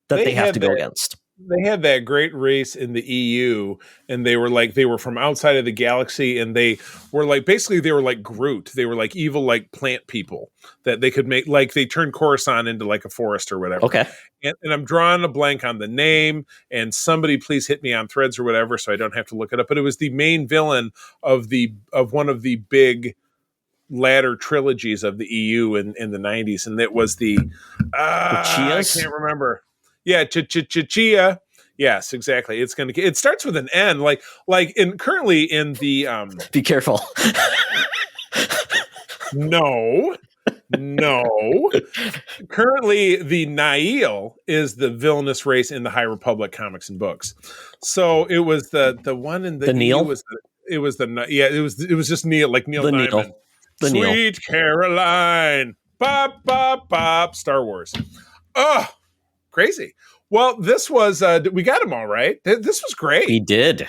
that they have to go against. They had that great race in the EU, and they were from outside of the galaxy, and they were like Groot. They were like evil, like plant people that they could make, like they turned Coruscant into like a forest or whatever. Okay. And I'm drawing a blank on the name, and somebody please hit me on Threads or whatever so I don't have to look it up. But it was the main villain of one of the big latter trilogies of the EU in the 90s, and it was the I can't remember. Yeah, Chia. Yes, exactly. It starts with an N, currently in the Be careful. No. Currently, the Nihil is the villainous race in the High Republic comics and books. So it was the one in the Neil. It was just Neil, like Neil Diamond. Neil. The Sweet Neil. Caroline. Bop, bop, bop. Star Wars. Oh, crazy. Well, this was, we got them all right. This was great. We did.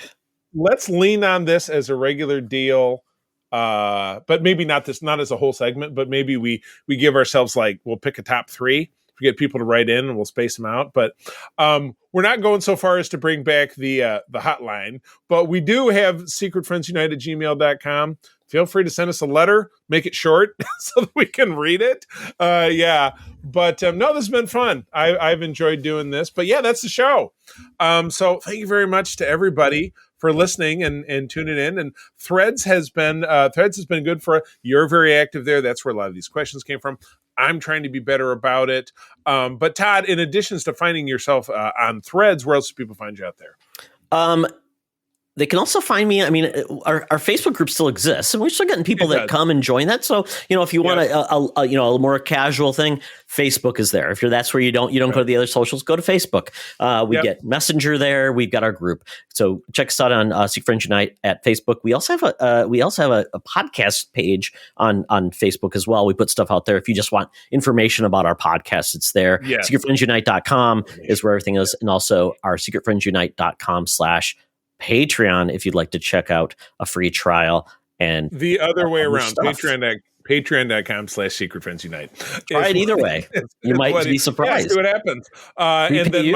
Let's lean on this as a regular deal. But maybe not as a whole segment, but maybe we give ourselves we'll pick a top 3 we get people to write in, and we'll space them out. But we're not going so far as to bring back the hotline, but we do have secretfriendsunite@gmail.com. Feel free to send us a letter, make it short so that we can read it. Yeah. But no, this has been fun. I've enjoyed doing this. But yeah, that's the show. So thank you very much to everybody for listening and tuning in. And Threads has been good for you're very active there. That's where a lot of these questions came from. I'm trying to be better about it. But Todd, in addition to finding yourself on Threads, where else do people find you out there? They can also find me. I mean, our Facebook group still exists, and we're still getting people that come and join that. So, if you want a more casual thing, Facebook is there. If that's where you don't go to the other socials, go to Facebook. We get Messenger there. We've got our group. So check us out on Secret Friends Unite at Facebook. We also have a podcast page on Facebook as well. We put stuff out there. If you just want information about our podcast, it's there. Yeah. SecretFriendsUnite.com is where everything is, and also our SecretFriendsUnite.com/Patreon if you'd like to check out a free trial. And the other way around, patreon.com/secretfriendsunite. All right, either way, you might be surprised. Yeah, see what happens. And then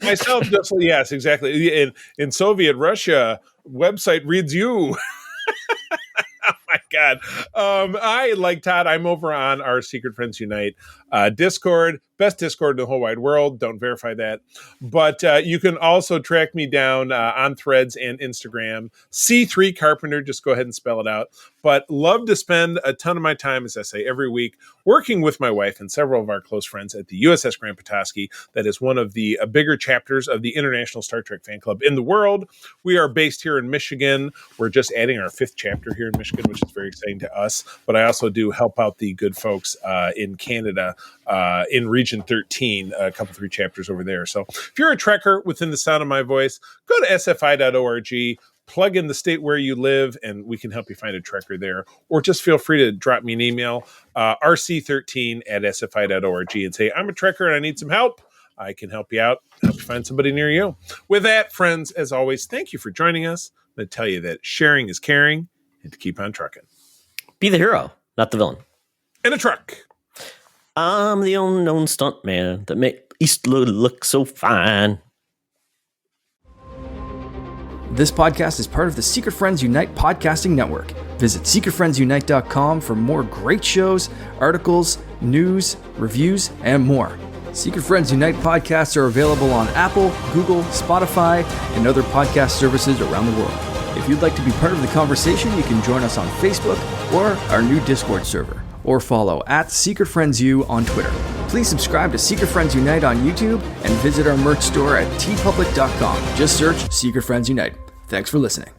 myself, just yes, exactly. In Soviet Russia, website reads you. Oh my God. I, like Todd, I'm over on our Secret Friends Unite Discord. Best Discord in the whole wide world. Don't verify that. But you can also track me down on Threads and Instagram. C3 Carpenter, just go ahead and spell it out. But love to spend a ton of my time, as I say, every week, working with my wife and several of our close friends at the USS Grand Petoskey. That is one of the bigger chapters of the International Star Trek Fan Club in the world. We are based here in Michigan. We're just adding our 5th chapter here in Michigan, which is very exciting to us. But I also do help out the good folks in Canada in Region 13, a couple 3 chapters over there. So if you're a Trekker within the sound of my voice, go to sfi.org, plug in the state where you live, and we can help you find a Trekker there. Or just feel free to drop me an email, rc13@sfi.org, and say, I'm a Trekker and I need some help. I can help you out, help you find somebody near you. With that, friends, as always, thank you for joining us. I'm going to tell you that sharing is caring, and to keep on trucking. Be the hero, not the villain. In a truck. I'm the unknown stuntman that make Eastwood look so fine. This podcast is part of the Secret Friends Unite podcasting network. Visit secretfriendsunite.com for more great shows, articles, news, reviews, and more. Secret Friends Unite podcasts are available on Apple, Google, Spotify, and other podcast services around the world. If you'd like to be part of the conversation, you can join us on Facebook or our new Discord server, or follow @SecretFriendsU on Twitter. Please subscribe to Secret Friends Unite on YouTube and visit our merch store at tpublic.com. Just search Secret Friends Unite. Thanks for listening.